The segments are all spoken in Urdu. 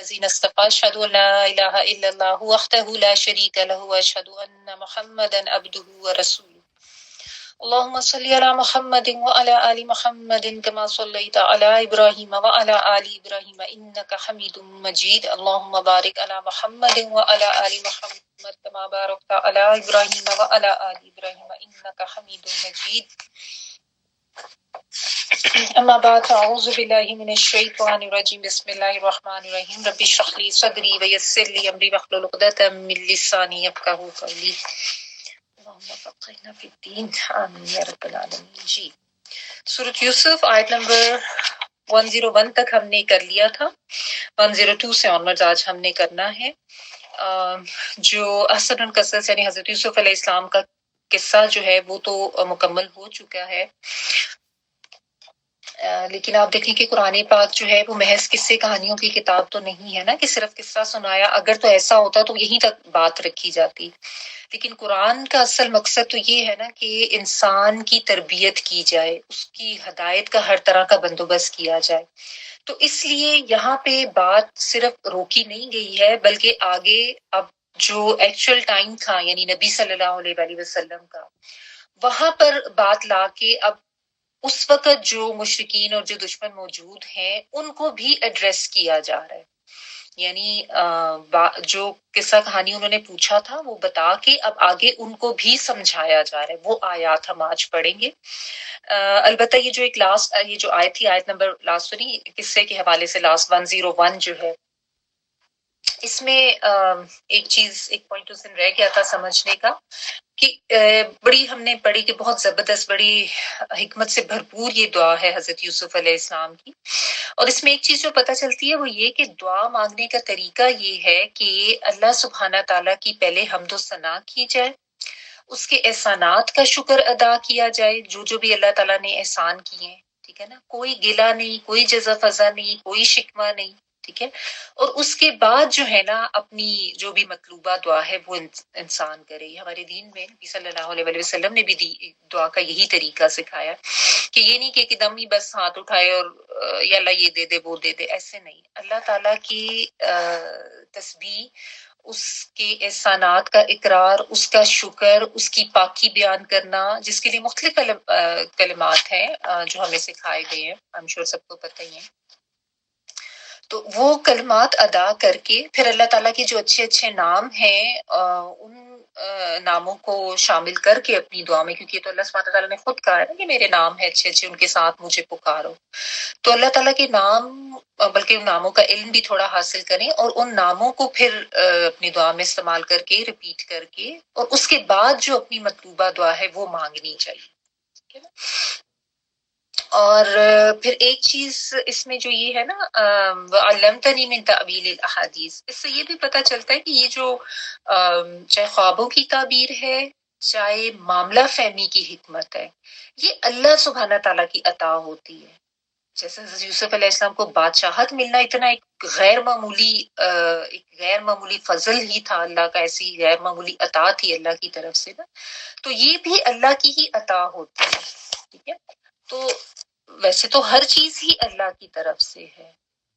الذين اصطفى أشهد أن لا إله إلا الله وحده لا شريك له وأشهد أن محمدا عبده ورسوله. اللهم صل على محمد وعلى آل محمد كما صليت على إبراهيم وعلى آل إبراهيم إنك حميد مجيد. اللهم بارك على محمد وعلى آل محمد كما باركت على إبراهيم وعلى آل إبراهيم إنك حميد مجيد. أما بعد فأعوذ بالله من الشيطان الرجيم. بسم الله الرحمن الرحيم. رب اشرح لي صدري ويسر لي أمري واحلل عقدة من لساني يفقهوا قولي. اللهم فقهنا في الدين آمین یا رب العالمین. جی سورۃ یوسف آیت نمبر 101 تک ہم نے کر لیا تھا. 102 سے آنورڈ آج ہم نے کرنا ہے. جو احسن القصص یعنی حضرت یوسف علیہ السلام کا قصہ جو ہے وہ تو مکمل ہو چکا ہے، لیکن آپ دیکھیں کہ قرآن پاک جو ہے وہ محض قصے کہانیوں کی کتاب تو نہیں ہے نا کہ صرف قصہ سنایا. اگر تو ایسا ہوتا تو یہیں تک بات رکھی جاتی، لیکن قرآن کا اصل مقصد تو یہ ہے نا کہ انسان کی تربیت کی جائے، اس کی ہدایت کا ہر طرح کا بندوبست کیا جائے. تو اس لیے یہاں پہ بات صرف روکی نہیں گئی ہے، بلکہ آگے اب جو ایکچوئل ٹائم تھا یعنی نبی صلی اللہ علیہ وآلہ وسلم کا، وہاں پر بات لا کے اب اس وقت جو مشرکین اور جو دشمن موجود ہیں ان کو بھی ایڈریس کیا جا رہا ہے. یعنی جو قصہ کہانی انہوں نے پوچھا تھا وہ بتا کے اب آگے ان کو بھی سمجھایا جا رہا ہے. وہ آیات ہم آج پڑھیں گے. البتہ یہ جو ایک لاسٹ یہ جو آیت تھی، آیت نمبر لاسٹ سنی قصے کے حوالے سے لاسٹ 101 جو ہے، اس میں ایک چیز ایک پوائنٹ اس دن رہ گیا تھا سمجھنے کا کہ بڑی ہم نے پڑھی کہ بہت زبردست بڑی حکمت سے بھرپور یہ دعا ہے حضرت یوسف علیہ السلام کی. اور اس میں ایک چیز جو پتہ چلتی ہے وہ یہ کہ دعا مانگنے کا طریقہ یہ ہے کہ اللہ سبحانہ تعالیٰ کی پہلے حمد و ثنا کی جائے، اس کے احسانات کا شکر ادا کیا جائے، جو بھی اللہ تعالیٰ نے احسان کیے ہیں، ٹھیک ہے نا. کوئی گلہ نہیں، کوئی جزا فضا نہیں، کوئی شکوہ نہیں، ٹھیک ہے. اور اس کے بعد جو ہے نا اپنی جو بھی مطلوبہ دعا ہے وہ انسان کرے. ہمارے دین میں نبی صلی اللہ علیہ وآلہ وسلم نے بھی دعا کا یہی طریقہ سکھایا کہ یہ نہیں کہ ایک دم ہی بس ہاتھ اٹھائے اور یا اللہ یہ دے دے وہ دے دے، ایسے نہیں. اللہ تعالیٰ کی تسبیح، اس کے احسانات کا اقرار، اس کا شکر، اس کی پاکی بیان کرنا، جس کے لیے مختلف کلمات ہیں جو ہمیں سکھائے گئے ہیں، ہم شور سب کو پتہ ہی ہیں. تو وہ کلمات ادا کر کے پھر اللہ تعالیٰ کے جو اچھے اچھے نام ہیں ان ناموں کو شامل کر کے اپنی دعا میں، کیونکہ تو اللہ سبحانہ تعالیٰ نے خود کہا ہے نا کہ میرے نام ہیں اچھے اچھے، ان کے ساتھ مجھے پکارو. تو اللہ تعالیٰ کے نام، بلکہ ان ناموں کا علم بھی تھوڑا حاصل کریں اور ان ناموں کو پھر اپنی دعا میں استعمال کر کے ریپیٹ کر کے، اور اس کے بعد جو اپنی مطلوبہ دعا ہے وہ مانگنی چاہیے. ٹھیک ہے نا. اور پھر ایک چیز اس میں جو یہ ہے نا وَعَلَّمْتَنِي مِن تَأْوِيلِ الْأَحَادِيثِ، اس سے یہ بھی پتہ چلتا ہے کہ یہ جو چاہے خوابوں کی تعبیر ہے، چاہے معاملہ فہمی کی حکمت ہے، یہ اللہ سبحانہ تعالیٰ کی عطا ہوتی ہے. جیسے حضرت یوسف علیہ السلام کو بادشاہت ملنا اتنا ایک غیر معمولی فضل ہی تھا اللہ کا، ایسی غیر معمولی عطا تھی اللہ کی طرف سے نا. تو یہ بھی اللہ کی ہی عطا ہوتی ہے. ٹھیک ہے. تو ویسے تو ہر چیز ہی اللہ کی طرف سے ہے.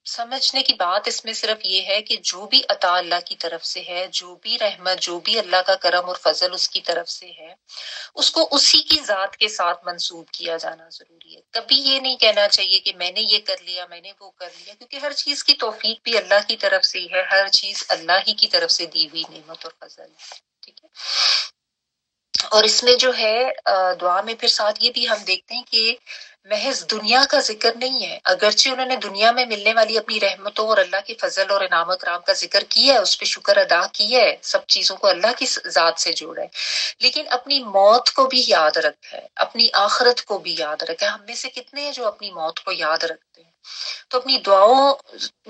سمجھنے کی بات اس میں صرف یہ ہے کہ جو بھی عطا اللہ کی طرف سے ہے، جو بھی رحمت، جو بھی اللہ کا کرم اور فضل اس کی طرف سے ہے، اس کو اسی کی ذات کے ساتھ منسوب کیا جانا ضروری ہے. کبھی یہ نہیں کہنا چاہیے کہ میں نے یہ کر لیا، میں نے وہ کر لیا، کیونکہ ہر چیز کی توفیق بھی اللہ کی طرف سے ہی ہے. ہر چیز اللہ ہی کی طرف سے دی ہوئی نعمت اور فضل ہے. ٹھیک ہے. اور اس میں جو ہے دعا میں پھر ساتھ یہ بھی ہم دیکھتے ہیں کہ محض دنیا کا ذکر نہیں ہے، اگرچہ انہوں نے دنیا میں ملنے والی اپنی رحمتوں اور اللہ کے فضل اور انعام و کرام کا ذکر کیا ہے، اس پہ شکر ادا کیا ہے، سب چیزوں کو اللہ کی ذات سے جوڑا ہے، لیکن اپنی موت کو بھی یاد رکھا ہے، اپنی آخرت کو بھی یاد رکھا ہے. ہم میں سے کتنے ہیں جو اپنی موت کو یاد رکھتے ہیں؟ تو اپنی دعاؤں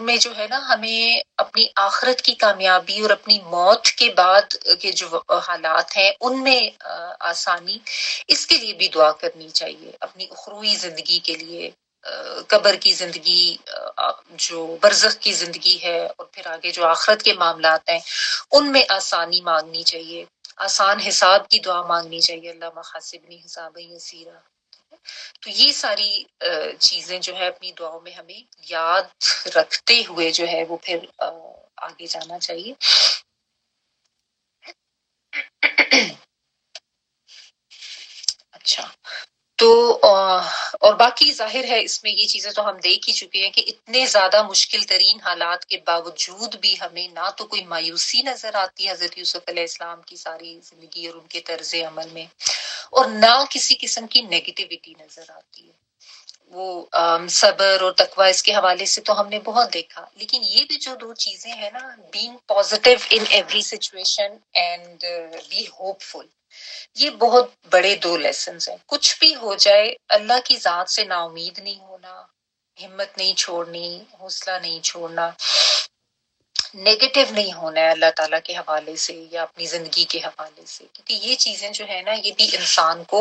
میں جو ہے نا ہمیں اپنی آخرت کی کامیابی اور اپنی موت کے بعد کے جو حالات ہیں ان میں آسانی، اس کے لیے بھی دعا کرنی چاہیے. اپنی اخروی زندگی کے لیے، قبر کی زندگی، جو برزخ کی زندگی ہے، اور پھر آگے جو آخرت کے معاملات ہیں ان میں آسانی مانگنی چاہیے. آسان حساب کی دعا مانگنی چاہیے. اللہ حاسبنی حسابا یسیرا. تو یہ ساری چیزیں جو ہے اپنی دعاؤں میں ہمیں یاد رکھتے ہوئے جو ہے وہ پھر آگے جانا چاہیے. اچھا، تو اور باقی ظاہر ہے اس میں یہ چیزیں تو ہم دیکھ ہی چکے ہیں کہ اتنے زیادہ مشکل ترین حالات کے باوجود بھی ہمیں نہ تو کوئی مایوسی نظر آتی ہے حضرت یوسف علیہ السلام کی ساری زندگی اور ان کے طرز عمل میں، اور نہ کسی قسم کی نیگیٹیوٹی نظر آتی ہے. وہ صبر اور تقوی اس کے حوالے سے تو ہم نے بہت دیکھا، لیکن یہ بھی جو دو چیزیں ہیں نا، being positive in every situation and be hopeful, یہ بہت بڑے دو لیسنز ہیں. کچھ بھی ہو جائے اللہ کی ذات سے نا امید نہیں ہونا، ہمت نہیں چھوڑنی، حوصلہ نہیں چھوڑنا، نیگیٹو نہیں ہونا ہے اللہ تعالیٰ کے حوالے سے یا اپنی زندگی کے حوالے سے، کیونکہ یہ چیزیں جو ہے نا یہ بھی انسان کو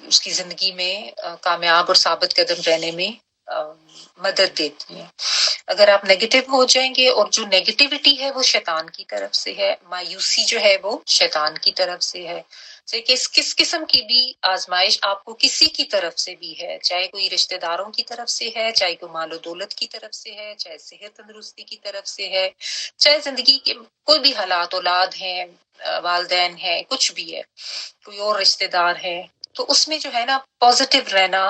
اس کی زندگی میں کامیاب اور ثابت قدم رہنے میں مدد دیتی ہیں. اگر آپ نیگیٹو ہو جائیں گے، اور جو نیگیٹیوٹی ہے وہ شیطان کی طرف سے ہے، مایوسی جو ہے وہ شیطان کی طرف سے ہے. کس قسم کی بھی آزمائش آپ کو کسی کی طرف سے بھی ہے، چاہے کوئی رشتہ داروں کی طرف سے ہے، چاہے کوئی مال و دولت کی طرف سے ہے، چاہے صحت تندرستی کی طرف سے ہے، چاہے زندگی کے کوئی بھی حالات، اولاد ہیں، والدین ہیں، کچھ بھی ہے، کوئی اور رشتہ دار ہے، تو اس میں جو ہے نا پازیٹیو رہنا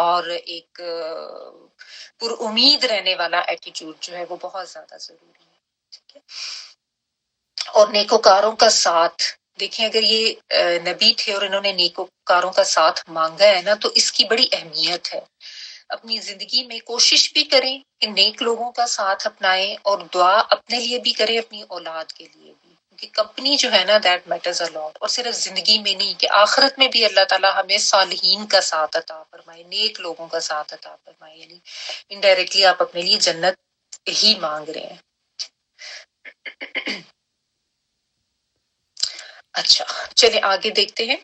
اور ایک پر امید رہنے والا ایٹیٹیوڈ جو ہے وہ بہت زیادہ ضروری ہے. ٹھیک ہے. اور نیکوکاروں کا ساتھ دیکھیں، اگر یہ نبی تھے اور انہوں نے نیکوکاروں کا ساتھ مانگا ہے نا، تو اس کی بڑی اہمیت ہے. اپنی زندگی میں کوشش بھی کریں کہ نیک لوگوں کا ساتھ اپنائیں، اور دعا اپنے لیے بھی کریں، اپنی اولاد کے لیے بھی، کیونکہ کمپنی جو ہے نا دیٹ میٹرز اے لاٹ. اور صرف زندگی میں نہیں کہ آخرت میں بھی اللہ تعالیٰ ہمیں صالحین کا ساتھ عطا فرمائے، نیک لوگوں کا ساتھ عطا فرمائے. یعنی انڈائریکٹلی آپ اپنے لیے جنت ہی مانگ رہے ہیں. اچھا، چلے آگے دیکھتے ہیں.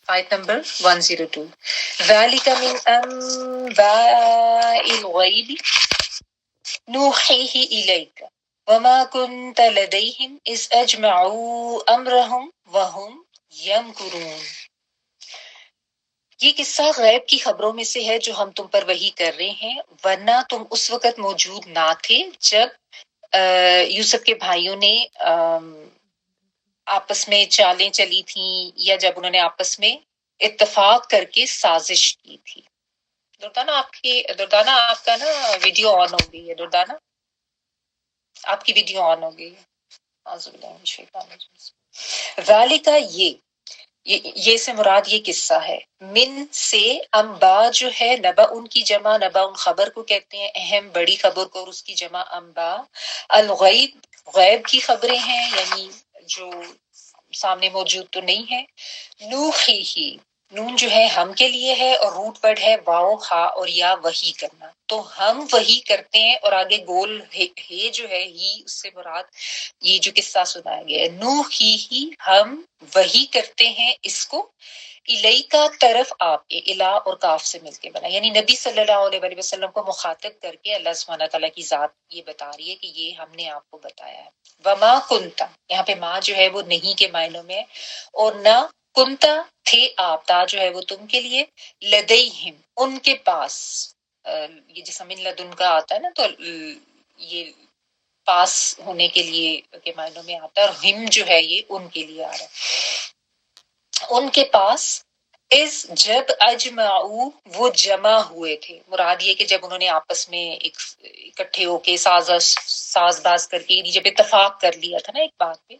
آیت نمبر 102. ذَلِكَ مِنْ أَنْبَاءِ الْغَيْبِ نُوحِيهِ إِلَيْكَ وَمَا كُنْتَ لَدَيْهِمْ إِذْ أَجْمَعُوا أَمْرَهُمْ وَهُمْ يَمْكُرُونَ. یہ قصہ غیب کی خبروں میں سے ہے جو ہم تم پر وحی کر رہے ہیں، ورنہ تم اس وقت موجود نہ تھے جب یوسف کے بھائیوں نے آپس میں چالیں چلی تھیں، یا جب انہوں نے آپس میں اتفاق کر کے سازش کی تھی. دردانہ آپ کا نا ویڈیو آن ہو گئی ہے. دردانہ آپ کی ویڈیو آن ہو گئی ہے. اعوذ باللہ من الشیطان الرجیم. ذالک یہ سے مراد یہ قصہ ہے. من سے انبا جو ہے نبا ان کی جمع، نبا ان خبر کو کہتے ہیں، اہم بڑی خبر کو، اور اس کی جمع انبا. الغیب غیب کی خبریں ہیں، یعنی جو سامنے موجود تو نہیں ہے. نوحی ہی، نون جو ہے ہم کے لیے ہے، اور روٹ ورڈ ہے واؤ ہا اور یا وحی کرنا. تو ہم وحی کرتے ہیں، اور آگے گول ہے جو ہے ہی، اس سے مراد یہ جو قصہ سنایا گیا ہے. نوحی ہم وحی کرتے ہیں اس کو، الیکا طرف آپ کے، الہ اور کاف سے مل کے بنا، یعنی نبی صلی اللہ علیہ وسلم کو مخاطب کر کے اللہ سبحانہ تعالیٰ کی ذات یہ بتا رہی ہے کہ یہ ہم نے آپ کو بتایا ہے. وما کنتا، یہاں پہ ماں جو ہے وہ نہیں کے معنوں میں، اور نہ کنتا تھے آپ، تا جو ہے وہ تم کے لیے، لدیہم ان کے پاس. یہ جیسا من لدن کا آتا ہے نا، تو یہ پاس ہونے کے لیے کے معنوں میں آتا ہے، اور ہم جو ہے یہ ان کے لیے آ رہا ہے. ان کے پاس اس جب اجمعو وہ جمع ہوئے تھے، مراد یہ کہ جب انہوں نے آپس میں اکٹھے ہو کے ساز باز کر کے، جب اتفاق کر لیا تھا نا ایک بات پہ.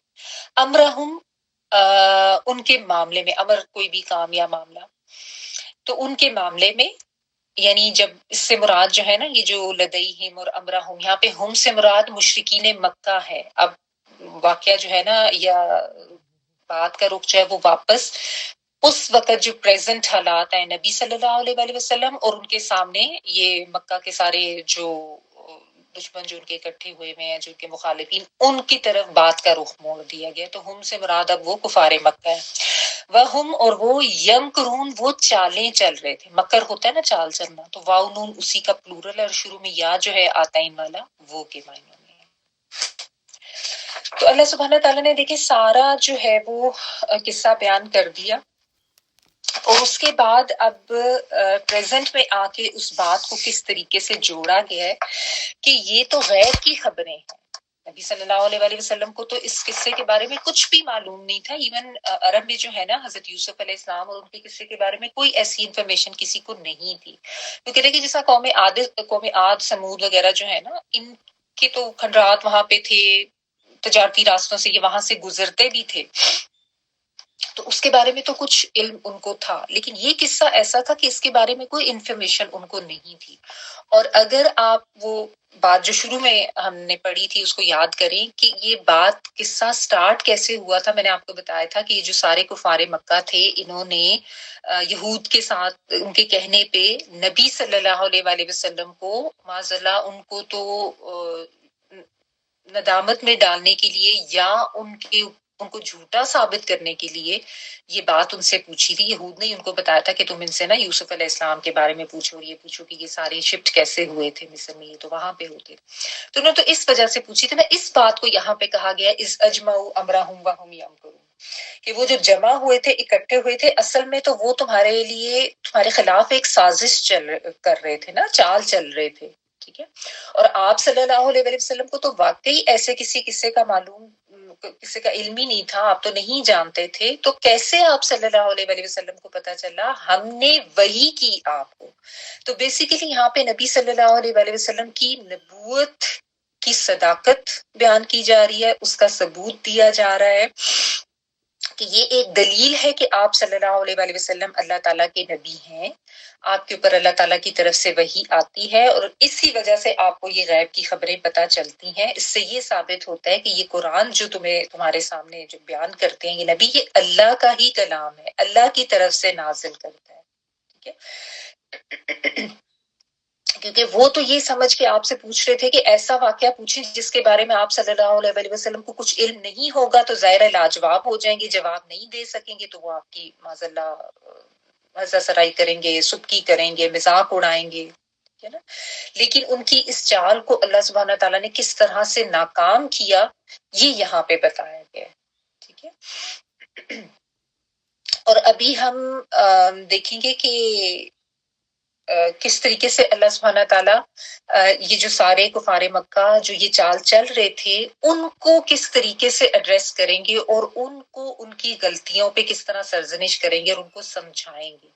امرہم ان کے معاملے میں، امر کوئی بھی کام یا معاملہ، تو ان کے معاملے میں، یعنی جب اس سے مراد جو ہے نا یہ جو لدیہم اور امرہم، یہاں پہ ہم سے مراد مشرکین مکہ ہے. اب واقعہ جو ہے نا یا بات کا رخ جو ہے وہ واپس اس وقت جو پریزنٹ حالات ہیں نبی صلی اللہ علیہ وآلہ وسلم اور ان کے سامنے یہ مکہ کے سارے جو دشمن جو ان کے اکٹھے ہوئے ہوئے ہیں، جو ان کے مخالفین، ان کی طرف بات کا رخ موڑ دیا گیا. تو ہم سے مراد اب وہ کفار مکہ ہے. وہم اور وہ یمکرون وہ چالیں چل رہے تھے. مکر ہوتا ہے نا چال چلنا، تو واو نون اسی کا پلورل ہے، اور شروع میں یا جو ہے آتائین والا وہ کے معنوں میں. تو اللہ سبحانہ تعالیٰ نے دیکھے سارا جو ہے وہ قصہ بیان کر دیا، اور اس کے بعد اب پریزنٹ میں آ کے اس بات کو کس طریقے سے جوڑا گیا ہے کہ یہ تو غیب کی خبریں ہیں. نبی صلی اللہ علیہ وآلہ وسلم کو تو اس قصے کے بارے میں کچھ بھی معلوم نہیں تھا. ایون عرب میں جو ہے نا حضرت یوسف علیہ السلام اور ان کے قصے کے بارے میں کوئی ایسی انفارمیشن کسی کو نہیں تھی. تو کہتے ہیں کہ جیسا قوم عاد سمود وغیرہ جو ہے نا ان کے تو کھنڈرات وہاں پہ تھے, تجارتی راستوں سے یہ وہاں سے گزرتے بھی تھے, تو اس کے بارے میں تو کچھ علم ان کو تھا. لیکن یہ قصہ ایسا تھا کہ اس کے بارے میں کوئی انفارمیشن ان کو نہیں تھی. اور اگر آپ وہ بات جو شروع میں ہم نے پڑھی تھی اس کو یاد کریں کہ یہ بات قصہ سٹارٹ کیسے ہوا تھا, میں نے آپ کو بتایا تھا کہ یہ جو سارے کفار مکہ تھے انہوں نے یہود کے ساتھ ان کے کہنے پہ نبی صلی اللہ علیہ وآلہ وسلم کو معذاللہ ان کو تو ندامت میں ڈالنے کے لیے یا ان کو جھوٹا ثابت کرنے کے لیے یہ بات ان سے پوچھی تھی. یہود نے ان کو بتایا تھا کہ تم ان سے نا یوسف علیہ السلام کے بارے میں پوچھو اور یہ پوچھو کہ یہ سارے شفٹ کیسے ہوئے تھے مصر میں, یہ تو وہاں پہ ہوتے تھے. تو انہوں نے تو اس وجہ سے پوچھی تھی نا. اس بات کو یہاں پہ کہا گیا از اجمعوا امرہم وہم یمکرون, کہ وہ جب جمع ہوئے تھے اکٹھے ہوئے تھے اصل میں تو وہ تمہارے خلاف ایک سازش کر رہے تھے نا, چال چل رہے تھے. ٹھیک ہے. اور آپ صلی اللہ علیہ وسلم کو تو واقعی ایسے کسی قصے کا علم ہی نہیں تھا, آپ تو نہیں جانتے تھے. تو کیسے آپ صلی اللہ علیہ وسلم کو پتا چلا؟ ہم نے وحی کی آپ کو. تو بیسیکلی یہاں پہ نبی صلی اللہ علیہ وسلم کی نبوت کی صداقت بیان کی جا رہی ہے, اس کا ثبوت دیا جا رہا ہے کہ یہ ایک دلیل ہے کہ آپ صلی اللہ علیہ وسلم اللہ تعالیٰ کے نبی ہیں, آپ کے اوپر اللہ تعالیٰ کی طرف سے وحی آتی ہے اور اسی وجہ سے آپ کو یہ غیب کی خبریں پتہ چلتی ہیں. اس سے یہ ثابت ہوتا ہے کہ یہ قرآن جو تمہارے سامنے جو بیان کرتے ہیں یہ نبی, یہ اللہ کا ہی کلام ہے, اللہ کی طرف سے نازل کرتا ہے. ٹھیک ہے. کیونکہ وہ تو یہ سمجھ کے آپ سے پوچھ رہے تھے کہ ایسا واقعہ پوچھیں جس کے بارے میں آپ صلی اللہ علیہ وسلم کو کچھ علم نہیں ہوگا, تو ظاہر لاجواب ہو جائیں گے, جواب نہیں دے سکیں گے, تو وہ آپ کی معذاللہ مزہ سرائی کریں گے, سبکی کریں گے, مذاق اڑائیں گے. ٹھیک ہے نا. لیکن ان کی اس چال کو اللہ سبحانہ تعالیٰ نے کس طرح سے ناکام کیا یہ یہاں پہ بتایا گیا. ٹھیک ہے. اور ابھی ہم دیکھیں گے کہ کس طریقے سے اللہ سبحانہ تعالیٰ یہ جو سارے کفار مکہ جو یہ چال چل رہے تھے ان کو کس طریقے سے ایڈریس کریں گے اور ان کو ان کی غلطیوں پہ کس طرح سرزنش کریں گے اور ان کو سمجھائیں گے.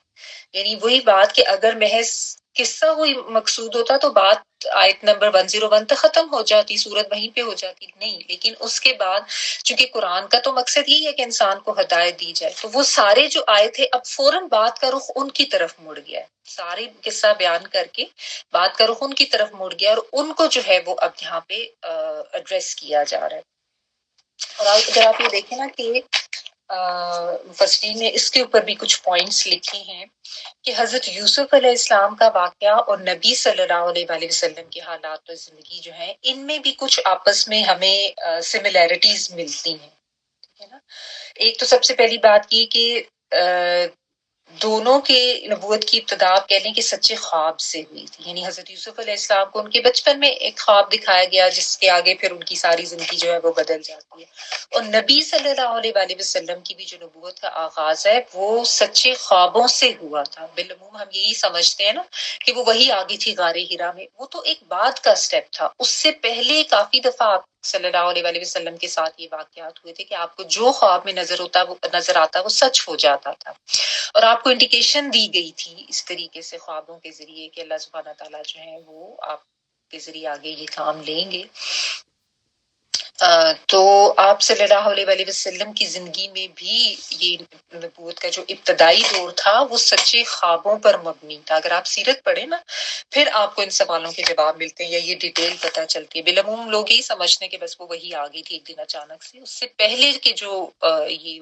یعنی وہی بات کہ اگر محض قصہ وہی مقصود ہوتا تو بات آیت نمبر 101 تک ختم ہو جاتی, صورت وہیں پہ ہو جاتی. نہیں, لیکن اس کے بعد چونکہ قرآن کا تو مقصد یہی ہے کہ انسان کو ہدایت دی جائے, تو وہ سارے جو آئے تھے اب فوراً بات کا رخ ان کی طرف مڑ گیا ہے. سارے قصہ بیان کر کے بات کا رخ ان کی طرف مڑ گیا اور ان کو جو ہے وہ اب یہاں پہ ایڈریس کیا جا رہا ہے. اور اگر آپ یہ دیکھیں نا کہ مفسرین نے اس کے اوپر بھی کچھ پوائنٹس لکھے ہیں کہ حضرت یوسف علیہ السلام کا واقعہ اور نبی صلی اللہ علیہ وآلہ وسلم کے حالات اور زندگی جو ہیں ان میں بھی کچھ آپس میں ہمیں سملیرٹیز ملتی ہیں. ٹھیک ہے نا. ایک تو سب سے پہلی بات یہ کہ دونوں کے نبوت کی ابتدا آپ کہہ لیں کہ سچے خواب سے ہوئی تھی. یعنی حضرت یوسف علیہ السلام کو ان کے بچپن میں ایک خواب دکھایا گیا جس کے آگے پھر ان کی ساری زندگی جو ہے وہ بدل جاتی ہے. اور نبی صلی اللہ علیہ وآلہ وسلم کی بھی جو نبوت کا آغاز ہے وہ سچے خوابوں سے ہوا تھا. بالعموم ہم یہی سمجھتے ہیں نا کہ وہ وہی آگی تھی غار حرا میں, وہ تو ایک بعد کا سٹیپ تھا. اس سے پہلے کافی دفعہ آپ صلی اللہ علیہ وآلہ وسلم کے ساتھ یہ واقعات ہوئے تھے کہ آپ کو جو خواب میں نظر آتا وہ سچ ہو جاتا تھا. اور آپ کو انڈیکیشن دی گئی تھی اس طریقے سے خوابوں کے ذریعے کہ اللہ سبحانہ تعالیٰ جو ہے وہ آپ کے ذریعے آگے یہ کام لیں گے. تو آپ صلی اللہ علیہ وآلہ وسلم کی زندگی میں بھی یہ نبوت کا جو ابتدائی دور تھا وہ سچے خوابوں پر مبنی تھا. اگر آپ سیرت پڑھیں نا پھر آپ کو ان سوالوں کے جواب ملتے ہیں یا یہ ڈیٹیل پتہ چلتی ہے. بالعموم لوگ یہی سمجھتے ہیں کہ بس وہ وہی آ گئی تھی ایک دن اچانک سے. اس سے پہلے کے جو یہ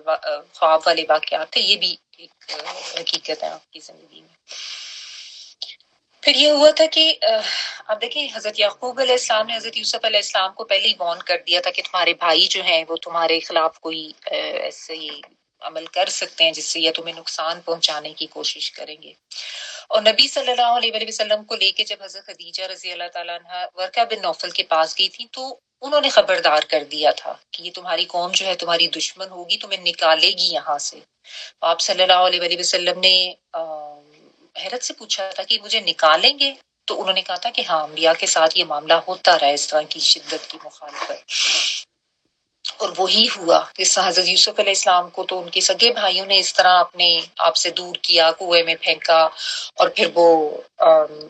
خواب والے واقعات تھے یہ بھی ایک حقیقت ہے آپ کی زندگی میں. پھر یہ ہوا تھا کہ اب دیکھیں حضرت یعقوب علیہ السلام نے حضرت یوسف علیہ السلام کو پہلے ہی وارن کر دیا تھا کہ تمہارے بھائی جو ہیں وہ تمہارے خلاف کوئی ایسے ہی عمل کر سکتے ہیں جس سے یا تمہیں نقصان پہنچانے کی کوشش کریں گے. اور نبی صلی اللہ علیہ وسلم کو لے کے جب حضرت خدیجہ رضی اللہ تعالیٰ عنہ ورقہ بن نوفل کے پاس گئی تھی تو انہوں نے خبردار کر دیا تھا کہ یہ تمہاری قوم جو ہے تمہاری دشمن ہوگی، تمہیں نکالے گی یہاں سے۔ آپ صلی اللہ علیہ وآلہ وسلم نے حیرت سے پوچھا تھا کہ مجھے نکالیں گے؟ تو انہوں نے کہا تھا کہ ہاں، انبیاء کے ساتھ یہ معاملہ ہوتا رہا اس طرح کی شدت کی مخالفت، اور وہی ہوا۔ جس طرح حضرت یوسف علیہ السلام کو تو ان کے سگے بھائیوں نے اس طرح اپنے آپ سے دور کیا، کنویں میں پھینکا، اور پھر وہ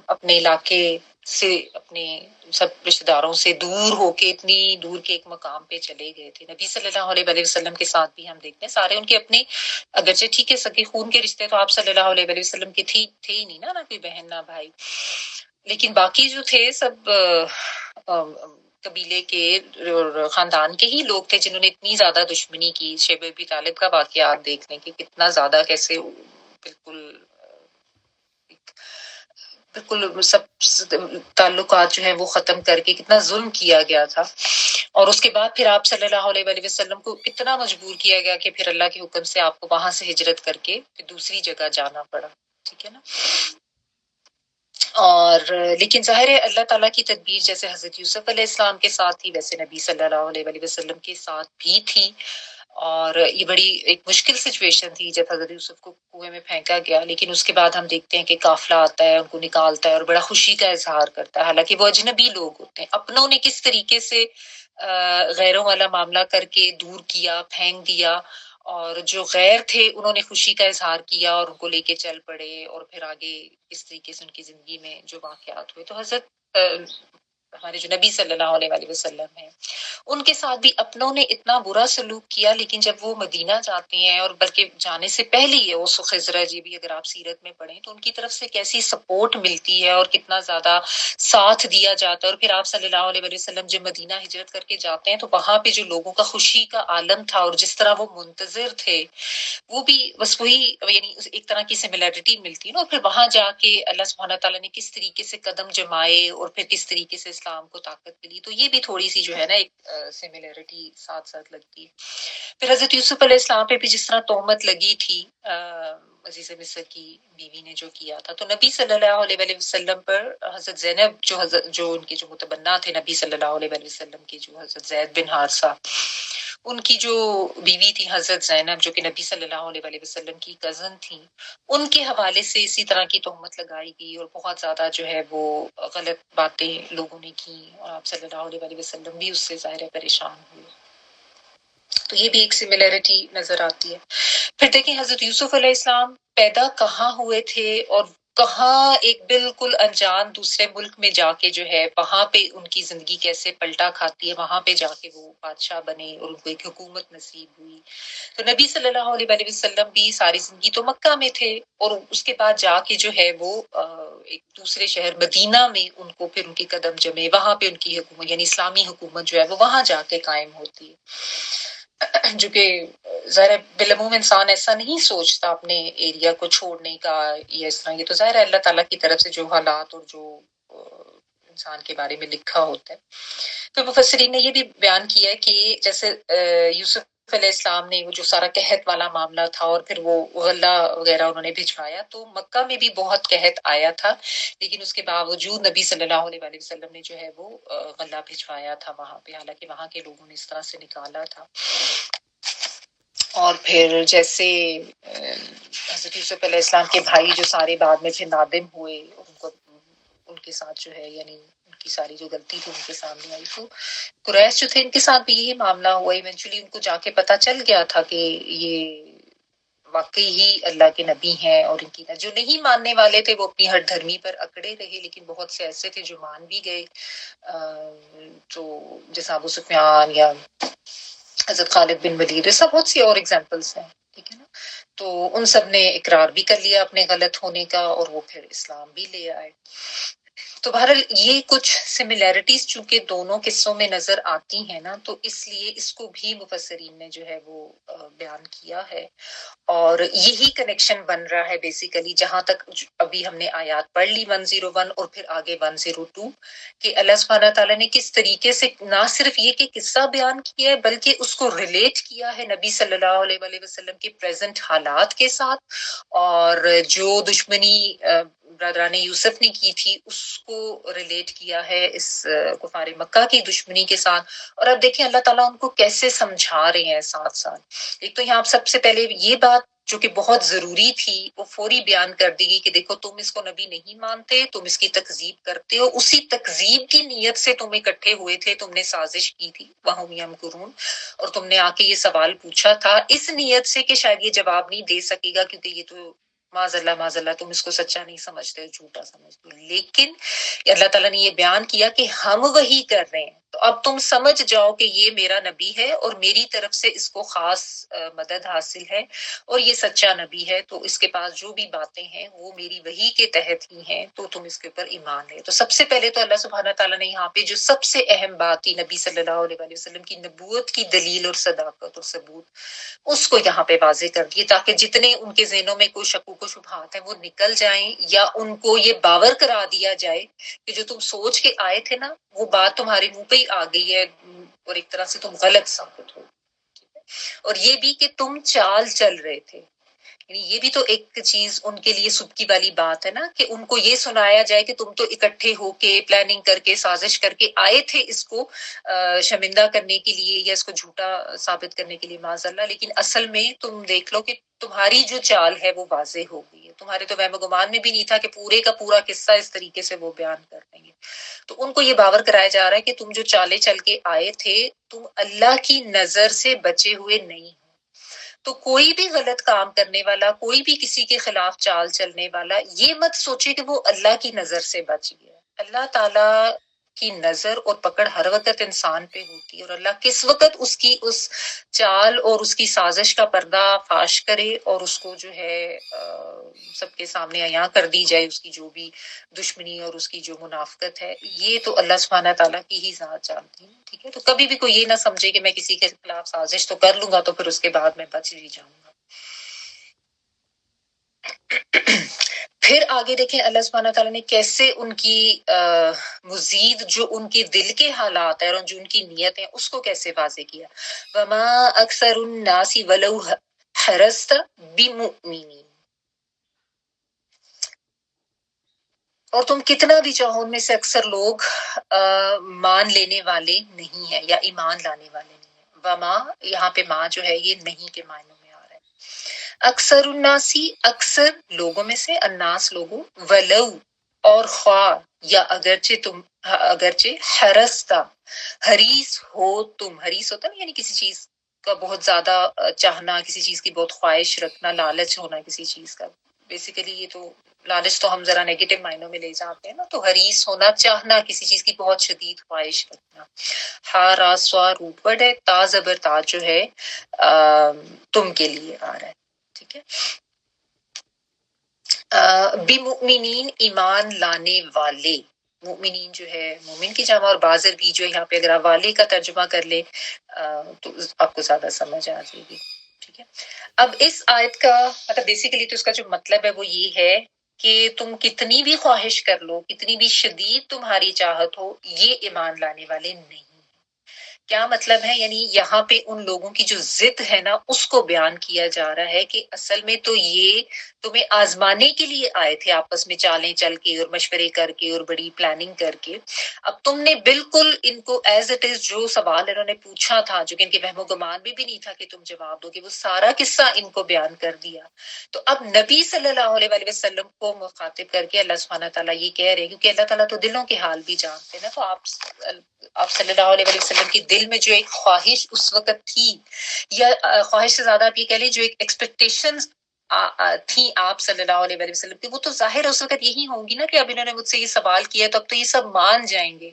اپنے علاقے سے، اپنے سب رشتے داروں سے دور ہو کے اتنی دور کے ایک مقام پہ چلے گئے تھے۔ نبی صلی اللہ علیہ وآلہ وسلم کے ساتھ بھی ہم دیکھتے ہیں سارے ان کے اپنے، اگرچہ ٹھیک ہے سگے خون کے رشتے تو آپ صلی اللہ علیہ وآلہ وسلم کے تھے ہی نہیں نہ کوئی بہن نہ بھائی، لیکن باقی جو تھے سب قبیلے کے اور خاندان کے ہی لوگ تھے جنہوں نے اتنی زیادہ دشمنی کی۔ شیب ابی طالب کا واقعات دیکھنے کے کتنا زیادہ کیسے بالکل بالکل سب تعلقات جو ہیں وہ ختم کر کے کتنا ظلم کیا گیا تھا، اور اس کے بعد پھر آپ صلی اللہ علیہ وآلہ وسلم کو اتنا مجبور کیا گیا کہ پھر اللہ کے حکم سے آپ کو وہاں سے ہجرت کر کے پھر دوسری جگہ جانا پڑا، ٹھیک ہے نا۔ اور لیکن ظاہر ہے اللہ تعالیٰ کی تدبیر جیسے حضرت یوسف علیہ السلام کے ساتھ تھی ویسے نبی صلی اللہ علیہ وآلہ وسلم کے ساتھ بھی تھی، اور یہ بڑی ایک مشکل سچویشن تھی جب حضرت یوسف کو کنویں میں پھینکا گیا، لیکن اس کے بعد ہم دیکھتے ہیں کہ قافلہ آتا ہے، ان کو نکالتا ہے اور بڑا خوشی کا اظہار کرتا ہے، حالانکہ وہ اجنبی لوگ ہوتے ہیں۔ اپنوں نے کس طریقے سے غیروں والا معاملہ کر کے دور کیا، پھینک دیا، اور جو غیر تھے انہوں نے خوشی کا اظہار کیا اور ان کو لے کے چل پڑے، اور پھر آگے اس طریقے سے ان کی زندگی میں جو واقعات ہوئے۔ تو حضرت ہمارے جو نبی صلی اللہ علیہ وآلہ وسلم ہیں ان کے ساتھ بھی اپنوں نے اتنا برا سلوک کیا، لیکن جب وہ مدینہ جاتے ہیں، اور بلکہ جانے سے پہلے ہی اوس و خزرج یہ بھی اگر آپ سیرت میں پڑھیں تو ان کی طرف سے کیسی سپورٹ ملتی ہے اور کتنا زیادہ ساتھ دیا جاتا ہے، اور پھر آپ صلی اللہ علیہ وآلہ وسلم جب مدینہ ہجرت کر کے جاتے ہیں تو وہاں پہ جو لوگوں کا خوشی کا عالم تھا اور جس طرح وہ منتظر تھے، وہ بھی بس وہی، یعنی ایک طرح کی سملیرٹی ملتی ہے نا۔ اور پھر وہاں جا کے اللہ سبحانہ تعالیٰ نے کس طریقے سے قدم جمائے اور پھر کس طریقے سے اسلام کو طاقت ملی، تو یہ بھی تھوڑی سی جو ہے نا ایک سملیرٹی ساتھ ساتھ لگتی ہے۔ پھر حضرت یوسف علیہ السلام پہ بھی جس طرح تہمت لگی تھی عزیز مصر کی بیوی نے جو کیا تھا، تو نبی صلی اللہ علیہ وآلہ وسلم پر حضرت زینب جو ان کے جو متبنہ تھے نبی صلی اللہ علیہ وآلہ وسلم کے، جو حضرت زید بن حارثہ، ان کی جو بیوی تھی حضرت زینب جو کہ نبی صلی اللہ علیہ وآلہ وسلم کی کزن تھی، ان کے حوالے سے اسی طرح کی تہمت لگائی گئی اور بہت زیادہ جو ہے وہ غلط باتیں لوگوں نے کی، اور آپ صلی اللہ علیہ وآلہ وسلم بھی اس سے ظاہر پریشان ہوئے۔ تو یہ بھی ایک سملیرٹی نظر آتی ہے۔ پھر دیکھیں حضرت یوسف علیہ السلام پیدا کہاں ہوئے تھے اور کہاں ایک بالکل انجان دوسرے ملک میں جا کے جو ہے وہاں پہ ان کی زندگی کیسے پلٹا کھاتی ہے، وہاں پہ جا کے وہ بادشاہ بنے اور ان کو ایک حکومت نصیب ہوئی۔ تو نبی صلی اللہ علیہ وآلہ وسلم بھی ساری زندگی تو مکہ میں تھے، اور اس کے بعد جا کے جو ہے وہ ایک دوسرے شہر مدینہ میں ان کو پھر ان کے قدم جمے، وہاں پہ ان کی حکومت یعنی اسلامی حکومت جو ہے وہ وہاں جا کے قائم ہوتی ہے، جو کہ ظاہر بالعموم انسان ایسا نہیں سوچتا اپنے ایریا کو چھوڑنے کا یا اس طرح، یہ تو ظاہر ہے اللہ تعالیٰ کی طرف سے جو حالات اور جو انسان کے بارے میں لکھا ہوتا ہے۔ تو مفسرین نے یہ بھی بیان کیا ہے کہ جیسے یوسف علیہ السلام نے وہ جو سارا قحط والا معاملہ تھا اور پھر وہ غلہ وغیرہ انہوں نے بھجوایا، تو مکہ میں بھی بہت قحط آیا تھا، لیکن اس کے باوجود نبی صلی اللہ علیہ وآلہ وسلم نے جو ہے وہ غلہ بھجوایا تھا وہاں پہ، حالانکہ وہاں کے لوگوں نے اس طرح سے نکالا تھا۔ اور پھر جیسے حضرت یوسف علیہ السلام کے بھائی جو سارے بعد میں پھر نادم ہوئے، ان کے ساتھ جو ہے یعنی ان کی ساری جو غلطی تھی ان کے سامنے آئی، تو قریش جو تھے ان کے ساتھ بھی یہی معاملہ ہوا۔ ایونچولی ان کو جا کے پتہ چل گیا تھا کہ یہ واقعی ہی اللہ کے نبی ہیں، اور ان کی جو نہیں ماننے والے تھے وہ اپنی ہٹ دھرمی پر اکڑے رہے، لیکن بہت سے ایسے تھے جو مان بھی گئے، تو جیسا ابو سفیان یا حضرت خالد بن ولید، ایسا بہت سی اور ایگزامپلس ہیں، ٹھیک ہے نا۔ تو ان سب نے اقرار بھی کر لیا اپنے غلط ہونے کا، اور وہ پھر اسلام بھی لے آئے۔ تو بہرحال یہ کچھ سملیرٹیز چونکہ دونوں قصوں میں نظر آتی ہیں نا، تو اس لیے اس کو بھی مفسرین نے جو ہے وہ بیان کیا ہے، اور یہی کنیکشن بن رہا ہے بیسیکلی جہاں تک ابھی ہم نے آیات پڑھ لی 101 اور پھر آگے 102، کہ اللہ سبحانہ تعالیٰ نے کس طریقے سے نہ صرف یہ کہ قصہ بیان کیا ہے بلکہ اس کو ریلیٹ کیا ہے نبی صلی اللہ علیہ وآلہ وسلم کے پریزنٹ حالات کے ساتھ، اور جو دشمنی برادران یوسف نے کی تھی اس کو ریلیٹ کیا ہے اس کفار مکہ کی دشمنی کے ساتھ. اور اب دیکھیں اللہ تعالیٰ ان کو کیسے سمجھا رہے ہیں ساتھ ساتھ. ایک تو یہاں سب سے پہلے یہ بات جو کہ بہت ضروری تھی وہ فوری بیان کر دی گئی کہ دیکھو تم اس کو نبی نہیں مانتے، تم اس کی تکذیب کرتے ہو، اسی تکذیب کی نیت سے تم اکٹھے ہوئے تھے، تم نے سازش کی تھی وَهُمْ يَمْكُرُونَ، اور تم نے آ کے یہ سوال پوچھا تھا اس نیت سے کہ شاید یہ جواب نہیں دے سکے گا کیونکہ یہ تو معاذ اللہ تم اس کو سچا نہیں سمجھتے ہو، جھوٹا سمجھتے ہو. لیکن اللہ تعالیٰ نے یہ بیان کیا کہ ہم وہی کر رہے ہیں، تو اب تم سمجھ جاؤ کہ یہ میرا نبی ہے اور میری طرف سے اس کو خاص مدد حاصل ہے اور یہ سچا نبی ہے، تو اس کے پاس جو بھی باتیں ہیں وہ میری وحی کے تحت ہی ہیں، تو تم اس کے اوپر ایمان لے. تو سب سے پہلے تو اللہ سبحانہ تعالیٰ نے یہاں پہ جو سب سے اہم بات تھی نبی صلی اللہ علیہ وآلہ وسلم کی نبوت کی دلیل اور صداقت اور ثبوت، اس کو یہاں پہ واضح کر دیے تاکہ جتنے ان کے ذہنوں میں کوئی شکوک و شبہات ہیں وہ نکل جائیں، یا ان کو یہ باور کرا دیا جائے کہ جو تم سوچ کے آئے تھے نا وہ بات تمہارے منہ پہ ہی آ گئی ہے اور ایک طرح سے تم غلط ثابت ہو. اور یہ بھی کہ تم چال چل رہے تھے، یعنی یہ بھی تو ایک چیز ان کے لیے سبکی والی بات ہے نا کہ ان کو یہ سنایا جائے کہ تم تو اکٹھے ہو کے پلاننگ کر کے سازش کر کے آئے تھے اس کو شرمندہ کرنے کے لیے یا اس کو جھوٹا ثابت کرنے کے لیے معاذ اللہ، لیکن اصل میں تم دیکھ لو کہ تمہاری جو چال ہے وہ واضح ہو گئی ہے. تمہارے تو وہم و گمان میں بھی نہیں تھا کہ پورے کا پورا قصہ اس طریقے سے وہ بیان کر دیں گے. تو ان کو یہ باور کرایا جا رہا ہے کہ تم جو چالے چل کے آئے تھے تم اللہ کی نظر سے بچے ہوئے نہیں ہو. تو کوئی بھی غلط کام کرنے والا، کوئی بھی کسی کے خلاف چال چلنے والا یہ مت سوچے کہ وہ اللہ کی نظر سے بچ گیا. اللہ تعالی کی نظر اور پکڑ ہر وقت انسان پہ ہوتی ہے، اور اللہ کس وقت اس کی اس چال اور اس کی سازش کا پردہ فاش کرے اور اس کو جو ہے سب کے سامنے عیاں کر دی جائے، اس کی جو بھی دشمنی اور اس کی جو منافقت ہے، یہ تو اللہ سبحانہ تعالیٰ کی ہی ذات جانتی ہے. ٹھیک ہے، تو کبھی بھی کوئی یہ نہ سمجھے کہ میں کسی کے خلاف سازش تو کر لوں گا تو پھر اس کے بعد میں بچ بھی جاؤں گا. پھر آگے دیکھیں اللہ سبحانہ تعالیٰ نے کیسے ان کی مزید جو ان کے دل کے حالات ہیں اور جو ان کی نیت ہیں اس کو کیسے واضح کیا. وما اکثر الناس ولو حرصت بمؤمنین، اور تم کتنا بھی چاہو ان میں سے اکثر لوگ مان لینے والے نہیں ہیں یا ایمان لانے والے نہیں ہیں. وما یہاں پہ ماں جو ہے یہ نہیں کے معنوں میں آ رہا ہے. اکثر الناسی اکثر لوگوں میں سے، الناس لوگوں، ولو اور خواہ یا اگرچہ حرستا حریص ہو تم، حریص ہوتا نا یعنی کسی چیز کا بہت زیادہ چاہنا، کسی چیز کی بہت خواہش رکھنا، لالچ ہونا کسی چیز کا. بیسیکلی یہ تو لالچ تو ہم ذرا نیگیٹو معنوں میں لے جاتے ہیں نا، تو حریص ہونا، چاہنا، کسی چیز کی بہت شدید خواہش رکھنا. ہا را سوا روٹ ورڈ ہے، تا زبر تا جو ہے تم کے لیے آ رہا ہے. ٹھیک ہے، بمؤمنین ایمان لانے والے، مؤمنین جو ہے مومن کی جمع، اور بازر بھی جو یہاں پہ اگر آپ والے کا ترجمہ کر لیں تو آپ کو زیادہ سمجھ آ جائے گی. ٹھیک ہے، اب اس آیت کا مطلب بیسیکلی تو اس کا جو مطلب ہے وہ یہ ہے کہ تم کتنی بھی خواہش کر لو، کتنی بھی شدید تمہاری چاہت ہو، یہ ایمان لانے والے نہیں. کیا مطلب ہے؟ یعنی یہاں پہ ان لوگوں کی جو ضد ہے نا اس کو بیان کیا جا رہا ہے کہ اصل میں تو یہ تمہیں آزمانے کے لیے آئے تھے، آپس میں چالیں چل کے اور مشورے کر کے اور بڑی پلاننگ کر کے. اب تم نے بالکل ان کو ایز اٹ از جو سوال انہوں نے پوچھا تھا، جو کہ ان کے وہم و گمان میں بھی نہیں تھا کہ تم جواب دو گے، وہ سارا قصہ ان کو بیان کر دیا. تو اب نبی صلی اللہ علیہ وآلہ وسلم کو مخاطب کر کے اللہ سبحانہ تعالیٰ یہ کہہ رہے ہیں، کیونکہ اللہ تعالیٰ تو دلوں کے حال بھی جانتے ہیں نا، تو آپ صلی اللہ علیہ وآلہ وسلم کے دل میں جو ایک خواہش اس وقت تھی، یا خواہش سے زیادہ آپ یہ کہہ لیں جو ایک ایکسپیکٹیشنز تھی آپ صلی اللہ علیہ وآلہ وسلم کی، وہ تو ظاہر اس وقت یہی ہوں گی نا کہ اب انہوں نے مجھ سے یہ سوال کیا تو اب تو یہ سب مان جائیں گے.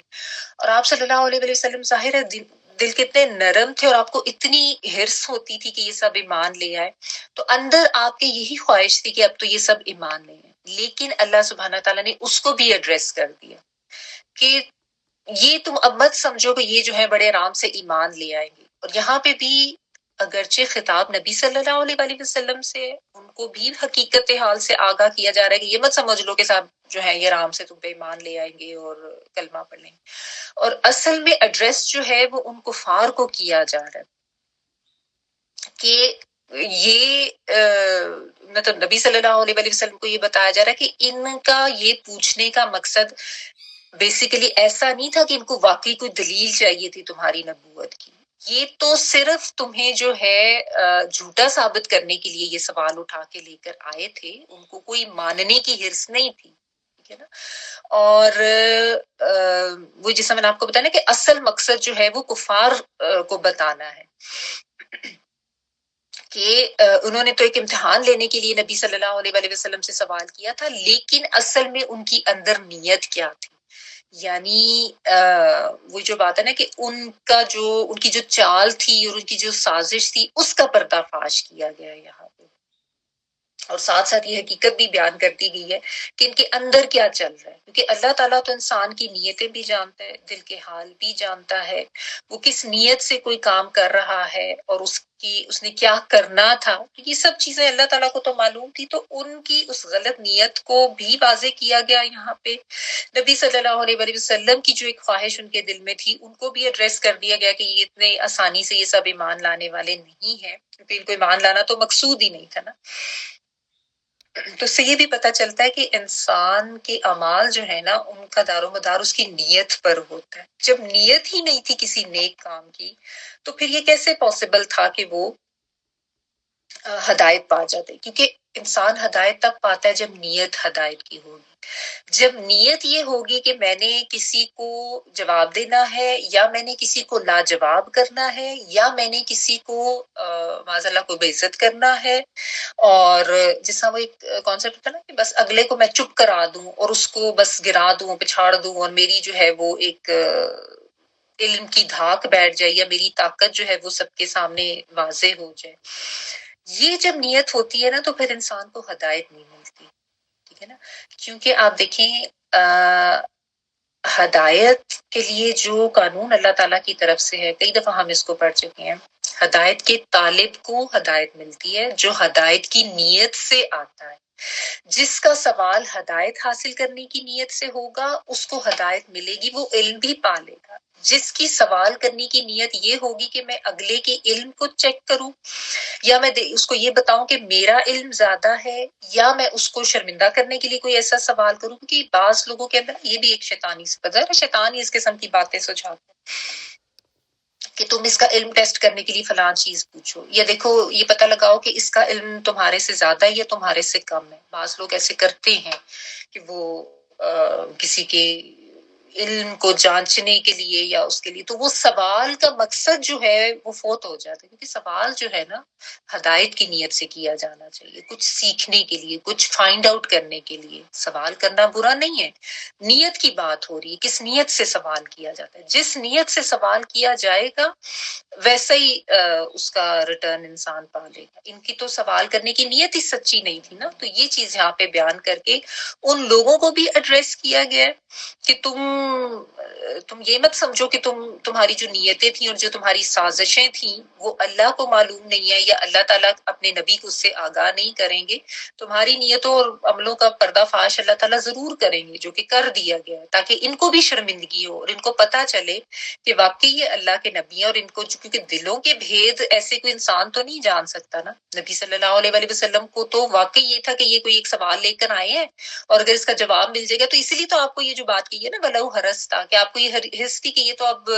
اور آپ صلی اللہ علیہ وآلہ وسلم ظاہر ہے دل کتنے نرم تھے اور آپ کو اتنی حرص ہوتی تھی کہ یہ سب ایمان لے آئے، تو اندر آپ کے یہی خواہش تھی کہ اب تو یہ سب ایمان لے آئے. لیکن اللہ سبحانہ تعالیٰ نے اس کو بھی ایڈریس کر دیا کہ یہ تم اب مت سمجھو کہ یہ جو ہے بڑے آرام سے ایمان لے آئیں گے. اور یہاں پہ بھی اگرچہ خطاب نبی صلی اللہ علیہ وآلہ وسلم سے، ان کو بھی حقیقت حال سے آگاہ کیا جا رہا ہے کہ یہ مت سمجھ لو کہ صاحب جو ہے یہ آرام سے تم پہ ایمان لے آئیں گے اور کلمہ پڑھ لیں گے. اور اصل میں ایڈریس جو ہے وہ ان کفار کو کیا جا رہا ہے کہ یہ مطلب نبی صلی اللہ علیہ وسلم کو یہ بتایا جا رہا ہے کہ ان کا یہ پوچھنے کا مقصد بیسیکلی ایسا نہیں تھا کہ ان کو واقعی کوئی دلیل چاہیے تھی تمہاری نبوت کی، یہ تو صرف تمہیں جو ہے جھوٹا ثابت کرنے کے لیے یہ سوال اٹھا کے لے کر آئے تھے، ان کو کوئی ماننے کی حرص نہیں تھی، ٹھیک ہے نا۔ اور وہ جیسا میں نے آپ کو بتایا نا کہ اصل مقصد جو ہے وہ کفار کو بتانا ہے کہ انہوں نے تو ایک امتحان لینے کے لیے نبی صلی اللہ علیہ وسلم سے سوال کیا تھا، لیکن اصل میں ان کی اندر نیت کیا تھی، یعنی وہ جو بات ہے نا کہ ان کی جو چال تھی اور ان کی جو سازش تھی اس کا پردہ فاش کیا گیا یہاں پہ، اور ساتھ ساتھ یہ حقیقت بھی بیان کر دی گئی ہے کہ ان کے اندر کیا چل رہا ہے، کیونکہ اللہ تعالیٰ تو انسان کی نیتیں بھی جانتا ہے، دل کے حال بھی جانتا ہے، وہ کس نیت سے کوئی کام کر رہا ہے اور اس نے کیا کرنا تھا، یہ سب چیزیں اللہ تعالیٰ کو تو معلوم تھی، تو ان کی اس غلط نیت کو بھی واضح کیا گیا یہاں پہ۔ نبی صلی اللہ علیہ وسلم کی جو ایک خواہش ان کے دل میں تھی ان کو بھی ایڈریس کر دیا گیا کہ یہ اتنے آسانی سے یہ سب ایمان لانے والے نہیں ہیں، کیونکہ ان کو ایمان لانا تو مقصود ہی نہیں تھا نا۔ تو اس سے یہ بھی پتہ چلتا ہے کہ انسان کے اعمال جو ہے نا ان کا دار و مدار اس کی نیت پر ہوتا ہے، جب نیت ہی نہیں تھی کسی نیک کام کی تو پھر یہ کیسے پاسبل تھا کہ وہ ہدایت پا جاتے، کیونکہ انسان ہدایت تب پاتا ہے جب نیت ہدایت کی ہوگی، جب نیت یہ ہوگی کہ میں نے کسی کو جواب دینا ہے یا میں نے کسی کو لاجواب کرنا ہے یا میں نے کسی کو معاذ اللہ کو بے عزت کرنا ہے، اور جس طرح وہ ایک کانسیپٹ ہوتا ہے نا کہ بس اگلے کو میں چپ کرا دوں اور اس کو بس گرا دوں پچھاڑ دوں اور میری جو ہے وہ ایک علم کی دھاک بیٹھ جائے یا میری طاقت جو ہے وہ سب کے سامنے واضح ہو جائے، یہ جب نیت ہوتی ہے نا تو پھر انسان کو ہدایت نہیں ملتی، ٹھیک ہے نا۔ کیونکہ آپ دیکھیں ہدایت کے لیے جو قانون اللہ تعالیٰ کی طرف سے ہے، کئی دفعہ ہم اس کو پڑھ چکے ہیں، ہدایت کے طالب کو ہدایت ملتی ہے جو ہدایت کی نیت سے آتا ہے، جس کا سوال ہدایت حاصل کرنے کی نیت سے ہوگا اس کو ہدایت ملے گی، وہ علم بھی پا لے گا، جس کی سوال کرنے کی نیت یہ ہوگی کہ میں اگلے کے علم کو چیک کروں یا میں اس کو یہ بتاؤں کہ میرا علم زیادہ ہے یا میں اس کو شرمندہ کرنے کے لیے کوئی ایسا سوال کروں، کیونکہ بعض لوگوں کے اندر یہ بھی ایک شیطانی صفت ہے، شیطان ہی اس قسم کی باتیں سجھاتا ہے کہ تم اس کا علم ٹیسٹ کرنے کے لیے فلاں چیز پوچھو، یا دیکھو یہ پتہ لگاؤ کہ اس کا علم تمہارے سے زیادہ ہے یا تمہارے سے کم ہے۔ بعض لوگ ایسے کرتے ہیں کہ وہ کسی کے علم کو جانچنے کے لیے یا اس کے لیے، تو وہ سوال کا مقصد جو ہے وہ فوت ہو جاتا ہے، کیونکہ سوال جو ہے نا ہدایت کی نیت سے کیا جانا چاہیے، کچھ سیکھنے کے لیے، کچھ فائنڈ آؤٹ کرنے کے لیے۔ سوال کرنا برا نہیں ہے، نیت کی بات ہو رہی ہے، کس نیت سے سوال کیا جاتا ہے، جس نیت سے سوال کیا جائے گا ویسا ہی اس کا ریٹرن انسان پا لے گا۔ ان کی تو سوال کرنے کی نیت ہی سچی نہیں تھی نا، تو یہ چیز یہاں پہ بیان کر کے ان لوگوں کو بھی ایڈریس کیا گیا کہ تم یہ مت سمجھو کہ تمہاری جو نیتیں تھیں اور جو تمہاری سازشیں تھیں وہ اللہ کو معلوم نہیں ہے یا اللہ تعالیٰ اپنے نبی کو اس سے آگاہ نہیں کریں گے، تمہاری نیتوں اور عملوں کا پردہ فاش اللہ تعالیٰ ضرور کریں گے، جو کہ کر دیا گیا ہے، تاکہ ان کو بھی شرمندگی ہو اور ان کو پتہ چلے کہ واقعی یہ اللہ کے نبی ہیں، اور ان کو کیونکہ دلوں کے بھید ایسے کوئی انسان تو نہیں جان سکتا نا۔ نبی صلی اللہ علیہ وسلم کو تو واقعی یہ تھا کہ یہ کوئی ایک سوال لے کر آئے ہیں اور اگر اس کا جواب مل جائے گا تو اسی لیے تو آپ کو یہ جو بات کی ہے نا وَلَوْ حَرَصْتَ، کہ آپ کو یہ حرص تھی کہ یہ تو اب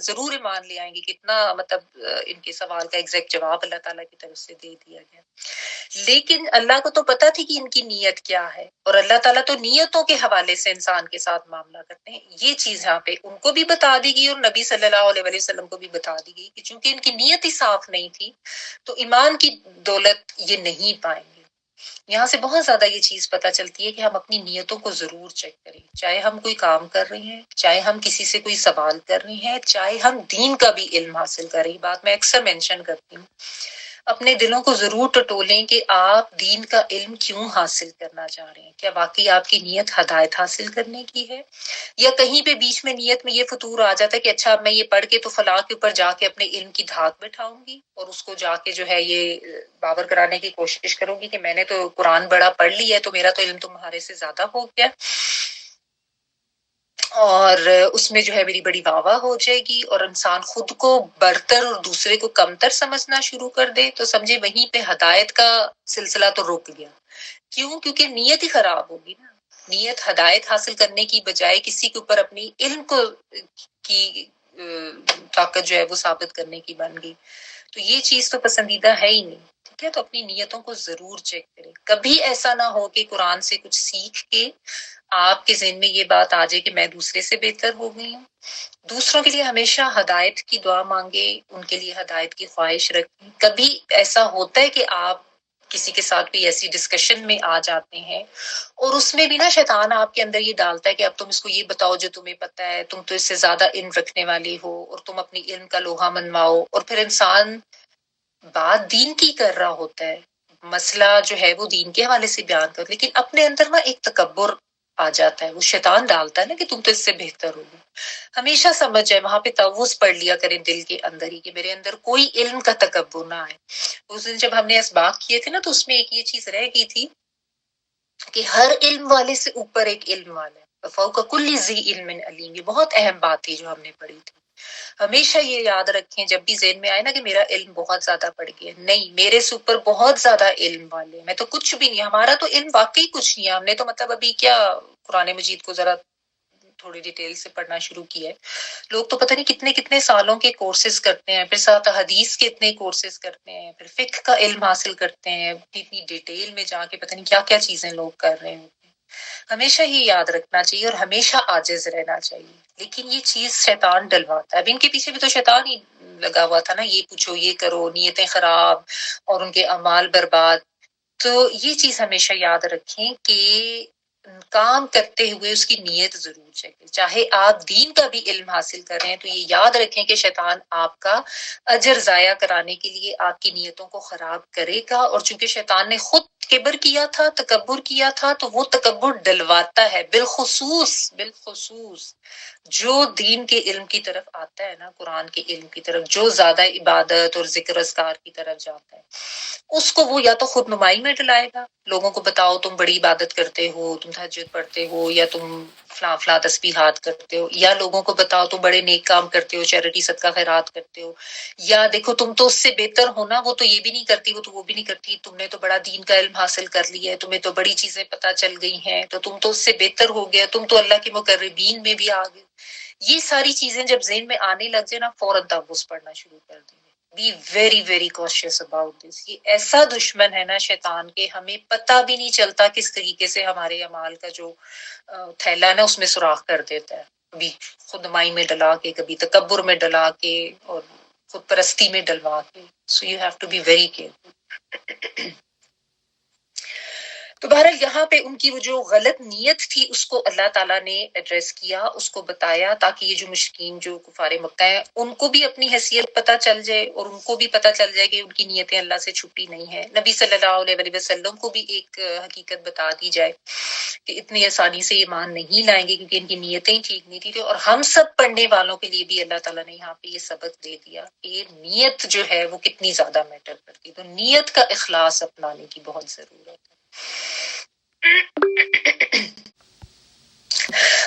ضرور ایمان لے آئیں گے، کتنا مطلب ان کے سوال کا ایگزیکٹ جواب اللہ تعالیٰ کی طرف سے دے دیا گیا، لیکن اللہ کو تو پتا تھی کہ ان کی نیت کیا ہے، اور اللہ تعالیٰ تو نیتوں کے حوالے سے انسان کے ساتھ معاملہ کرتے ہیں۔ یہ چیز یہاں پہ ان کو بھی بتا دی گئی اور نبی صلی اللہ علیہ وسلم کو بھی بتا دی گئی کہ چونکہ ان کی نیت ہی صاف نہیں تھی تو ایمان کی دولت یہ نہیں پائیں گے۔ یہاں سے بہت زیادہ یہ چیز پتہ چلتی ہے کہ ہم اپنی نیتوں کو ضرور چیک کریں، چاہے ہم کوئی کام کر رہے ہیں، چاہے ہم کسی سے کوئی سوال کر رہے ہیں، چاہے ہم دین کا بھی علم حاصل کر رہے ہیں۔ بات میں اکثر مینشن کرتی ہوں، اپنے دلوں کو ضرور ٹٹولیں کہ آپ دین کا علم کیوں حاصل کرنا چاہ رہے ہیں، کیا واقعی آپ کی نیت ہدایت حاصل کرنے کی ہے، یا کہیں پہ بیچ میں نیت میں یہ فطور آ جاتا ہے کہ اچھا میں یہ پڑھ کے تو فلاں کے اوپر جا کے اپنے علم کی دھاک بٹھاؤں گی اور اس کو جا کے جو ہے یہ باور کرانے کی کوشش کروں گی کہ میں نے تو قرآن بڑا پڑھ لی ہے تو میرا تو علم تمہارے سے زیادہ ہو گیا۔ اور اس میں جو ہے میری بڑی واہ واہ ہو جائے گی اور انسان خود کو برتر اور دوسرے کو کمتر سمجھنا شروع کر دے، تو سمجھے وہیں پہ ہدایت کا سلسلہ تو رک گیا۔ کیوں؟ کیونکہ نیت ہی خراب ہوگی نا۔ نیت ہدایت حاصل کرنے کی بجائے کسی کے اوپر اپنی علم کو کی طاقت جو ہے وہ ثابت کرنے کی بن گئی، تو یہ چیز تو پسندیدہ ہے ہی نہیں۔ ٹھیک ہے، تو اپنی نیتوں کو ضرور چیک کریں۔ کبھی ایسا نہ ہو کہ قرآن سے کچھ سیکھ کے آپ کے ذہن میں یہ بات آ جائے کہ میں دوسرے سے بہتر ہو گئی ہوں۔ دوسروں کے لیے ہمیشہ ہدایت کی دعا مانگے، ان کے لیے ہدایت کی خواہش رکھیں۔ کبھی ایسا ہوتا ہے کہ آپ کسی کے ساتھ بھی ایسی ڈسکشن میں آ جاتے ہیں اور اس میں بھی نا شیطان آپ کے اندر یہ ڈالتا ہے کہ اب تم اس کو یہ بتاؤ جو تمہیں پتہ ہے، تم تو اس سے زیادہ علم رکھنے والی ہو، اور تم اپنی علم کا لوہا منواؤ، اور پھر انسان بات دین کی کر رہا ہوتا ہے، مسئلہ جو ہے وہ دین کے حوالے سے بیان کر، لیکن اپنے اندر نا ایک تکبر آ جاتا ہے، وہ شیطان ڈالتا ہے نا کہ تم تو اس سے بہتر ہوگی۔ ہمیشہ سمجھ جائے، وہاں پہ تعوذ پڑھ لیا کریں دل کے اندر ہی کہ میرے اندر کوئی علم کا تکبر نہ آئے۔ اس دن جب ہم نے اسباق کیے تھے نا تو اس میں ایک یہ چیز رہ گئی تھی کہ ہر علم والے سے اوپر ایک علم والا ہے، فوق کل ذی علم علیم۔ یہ بہت اہم بات تھی جو ہم نے پڑھی تھی۔ ہمیشہ یہ یاد رکھیں جب بھی ذہن میں آئے نا کہ میرا علم بہت زیادہ بڑھ گیا، نہیں، میرے سے اوپر بہت زیادہ علم والے ہیں، میں تو کچھ بھی نہیں، ہمارا تو علم واقعی کچھ نہیں ہے۔ ہم نے تو مطلب ابھی کیا قرآن مجید کو ذرا تھوڑی ڈیٹیل سے پڑھنا شروع کیا ہے، لوگ تو پتہ نہیں کتنے کتنے سالوں کے کورسز کرتے ہیں، پھر ساتھ حدیث کے اتنے کورسز کرتے ہیں، پھر فقہ کا علم حاصل کرتے ہیں، اتنی ڈیٹیل میں جا کے پتہ نہیں کیا کیا چیزیں لوگ کر رہے ہیں۔ ہمیشہ ہی یاد رکھنا چاہیے اور ہمیشہ عاجز رہنا چاہیے، لیکن یہ چیز شیطان ڈلواتا ہے۔ اب ان کے پیچھے بھی تو شیطان ہی لگا ہوا تھا نا، یہ پوچھو، یہ کرو، نیتیں خراب اور ان کے اعمال برباد۔ تو یہ چیز ہمیشہ یاد رکھیں کہ کام کرتے ہوئے اس کی نیت ضرور چاہیے، چاہے آپ دین کا بھی علم حاصل کر رہے ہیں تو یہ یاد رکھیں کہ شیطان آپ کا اجر ضائع کرانے کے لیے آپ کی نیتوں کو خراب کرے گا، اور چونکہ شیطان نے خود کبر کیا تھا، تکبر کیا تھا، تو وہ تکبر ڈلواتا ہے، بالخصوص جو دین کے علم کی طرف آتا ہے نا، قرآن کے علم کی طرف، جو زیادہ عبادت اور ذکر اذکار کی طرف جاتا ہے، اس کو وہ یا تو خود نمائی میں ڈلائے گا، لوگوں کو بتاؤ تم بڑی عبادت کرتے ہو، تم تہجد پڑھتے ہو، یا تم فلاں فلاں تسبیحات کرتے ہو، یا لوگوں کو بتاؤ تم بڑے نیک کام کرتے ہو، چیریٹی صدقہ خیرات کرتے ہو، یا دیکھو تم تو اس سے بہتر ہو نا، وہ تو یہ بھی نہیں کرتی، وہ تو وہ بھی نہیں کرتی، تم نے تو بڑا دین کا علم حاصل کر لیا ہے، تمہیں تو بڑی چیزیں پتہ چل گئی ہیں، تو تم تو اس سے بہتر ہو گیا، تم تو اللہ کے مقربین میں بھی آ گئے۔ یہ ساری چیزیں جب ذہن میں آنے لگ جائے نا، فوراً تعوذ پڑھنا شروع کر دیں۔ Be very very cautious about this. یہ ایسا دشمن ہے نا شیطان کے، ہمیں پتہ بھی نہیں چلتا کس طریقے سے ہمارے اعمال کا جو تھیلا ہے نا اس میں سوراخ کر دیتا ہے، کبھی خود نمائی میں ڈلا کے، کبھی تکبر میں ڈلا کے، اور خود پرستی میں ڈلوا کے۔ So you have to be very careful. تو بہرحال یہاں پہ ان کی وہ جو غلط نیت تھی اس کو اللہ تعالیٰ نے ایڈریس کیا، اس کو بتایا، تاکہ یہ جو مشرکین جو کفار مکہ ہیں ان کو بھی اپنی حیثیت پتہ چل جائے، اور ان کو بھی پتہ چل جائے کہ ان کی نیتیں اللہ سے چھپی نہیں ہیں۔ نبی صلی اللہ علیہ وسلم کو بھی ایک حقیقت بتا دی جائے کہ اتنی آسانی سے ایمان نہیں لائیں گے کیونکہ ان کی نیتیں ٹھیک نہیں تھی، اور ہم سب پڑھنے والوں کے لیے بھی اللہ تعالیٰ نے یہاں پہ یہ سبق دے دیا کہ یہ نیت جو ہے وہ کتنی زیادہ میٹر کرتی ہے، تو نیت کا اخلاص اپنانے کی بہت ضرورت ہے۔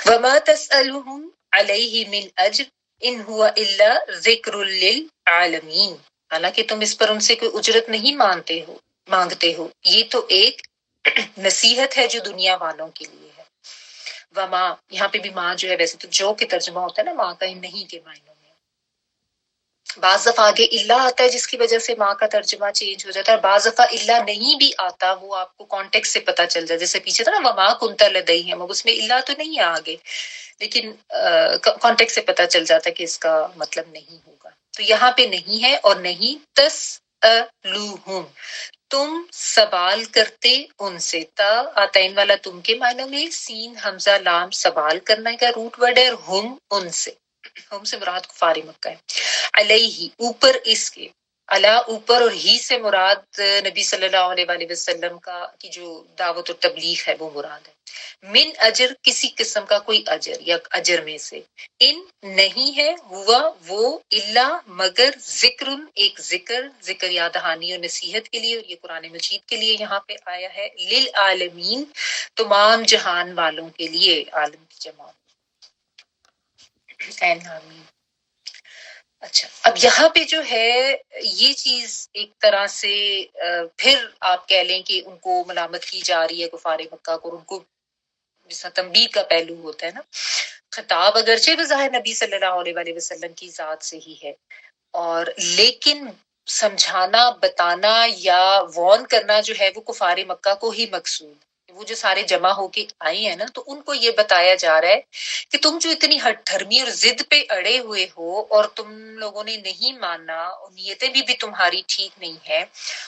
وما تسألهم علیہ من اجر ان هو الا ذکر للعالمین۔ حالانکہ تم اس پر ان سے کوئی اجرت نہیں مانگتے ہو، یہ تو ایک نصیحت ہے جو دنیا والوں کے لیے ہے۔ وما، یہاں پہ بھی ماں جو ہے، ویسے تو جو کے ترجمہ ہوتا ہے نا ماں کا، نہیں کے معنوں میں، بعض دفعہ آگے اللہ آتا ہے جس کی وجہ سے ماں کا ترجمہ چینج ہو جاتا ہے، اور بعض دفعہ اللہ نہیں بھی آتا، وہ آپ کو کانٹیکٹ سے پتہ چل جائے، جیسے پیچھے تھا نا وما کنت لدیہم، اب اس میں اللہ تو نہیں ہے آگے، لیکن کانٹیکٹ سے پتہ چل جاتا ہے کہ اس کا مطلب نہیں ہوگا۔ تو یہاں پہ نہیں ہے، اور نہیں تسألوہم، تم سوال کرتے ان سے، تا آتین والا تم کے معنوں میں، سین حمزہ لام سوال کرنے کا روٹ ورڈ ہے، اور ہم ان سے، ہم سے مراد کفار مکہ ہے، علیہ اوپر اس کے، علا اوپر، اور ہی سے مراد نبی صلی اللہ علیہ وآلہ وسلم کی جو دعوت و تبلیغ ہے وہ مراد ہے، من اجر کسی قسم کا کوئی اجر یا اجر میں سے، ان نہیں ہے، ہوا وہ، اللہ مگر، ذکر ایک ذکر یاد دہانی اور نصیحت کے لیے، اور یہ قرآن مجید کے لیے یہاں پہ آیا ہے، للعالمین تمام جہان والوں کے لیے، عالم کی جماعت۔ آمین۔ اچھا، اب یہاں پہ جو ہے یہ چیز ایک طرح سے پھر آپ کہہ لیں کہ ان کو ملامت کی جا رہی ہے کفار مکہ کو، ان کو جس طرح تنبیہ کا پہلو ہوتا ہے نا، خطاب اگرچہ بظاہر نبی صلی اللہ علیہ وآلہ وسلم کی ذات سے ہی ہے، اور لیکن سمجھانا، بتانا یا وارن کرنا جو ہے وہ کفار مکہ کو ہی مقصود، وہ جو سارے جمع ہو کے آئے ہیں نا، تو ان کو یہ بتایا جا رہا ہے کہ تم جو اتنی ہٹ دھرمی اور ضد پہ اڑے ہوئے ہو اور تم لوگوں نے نہیں ماننا، اور نیتیں بھی تمہاری ٹھیک نہیں ہے،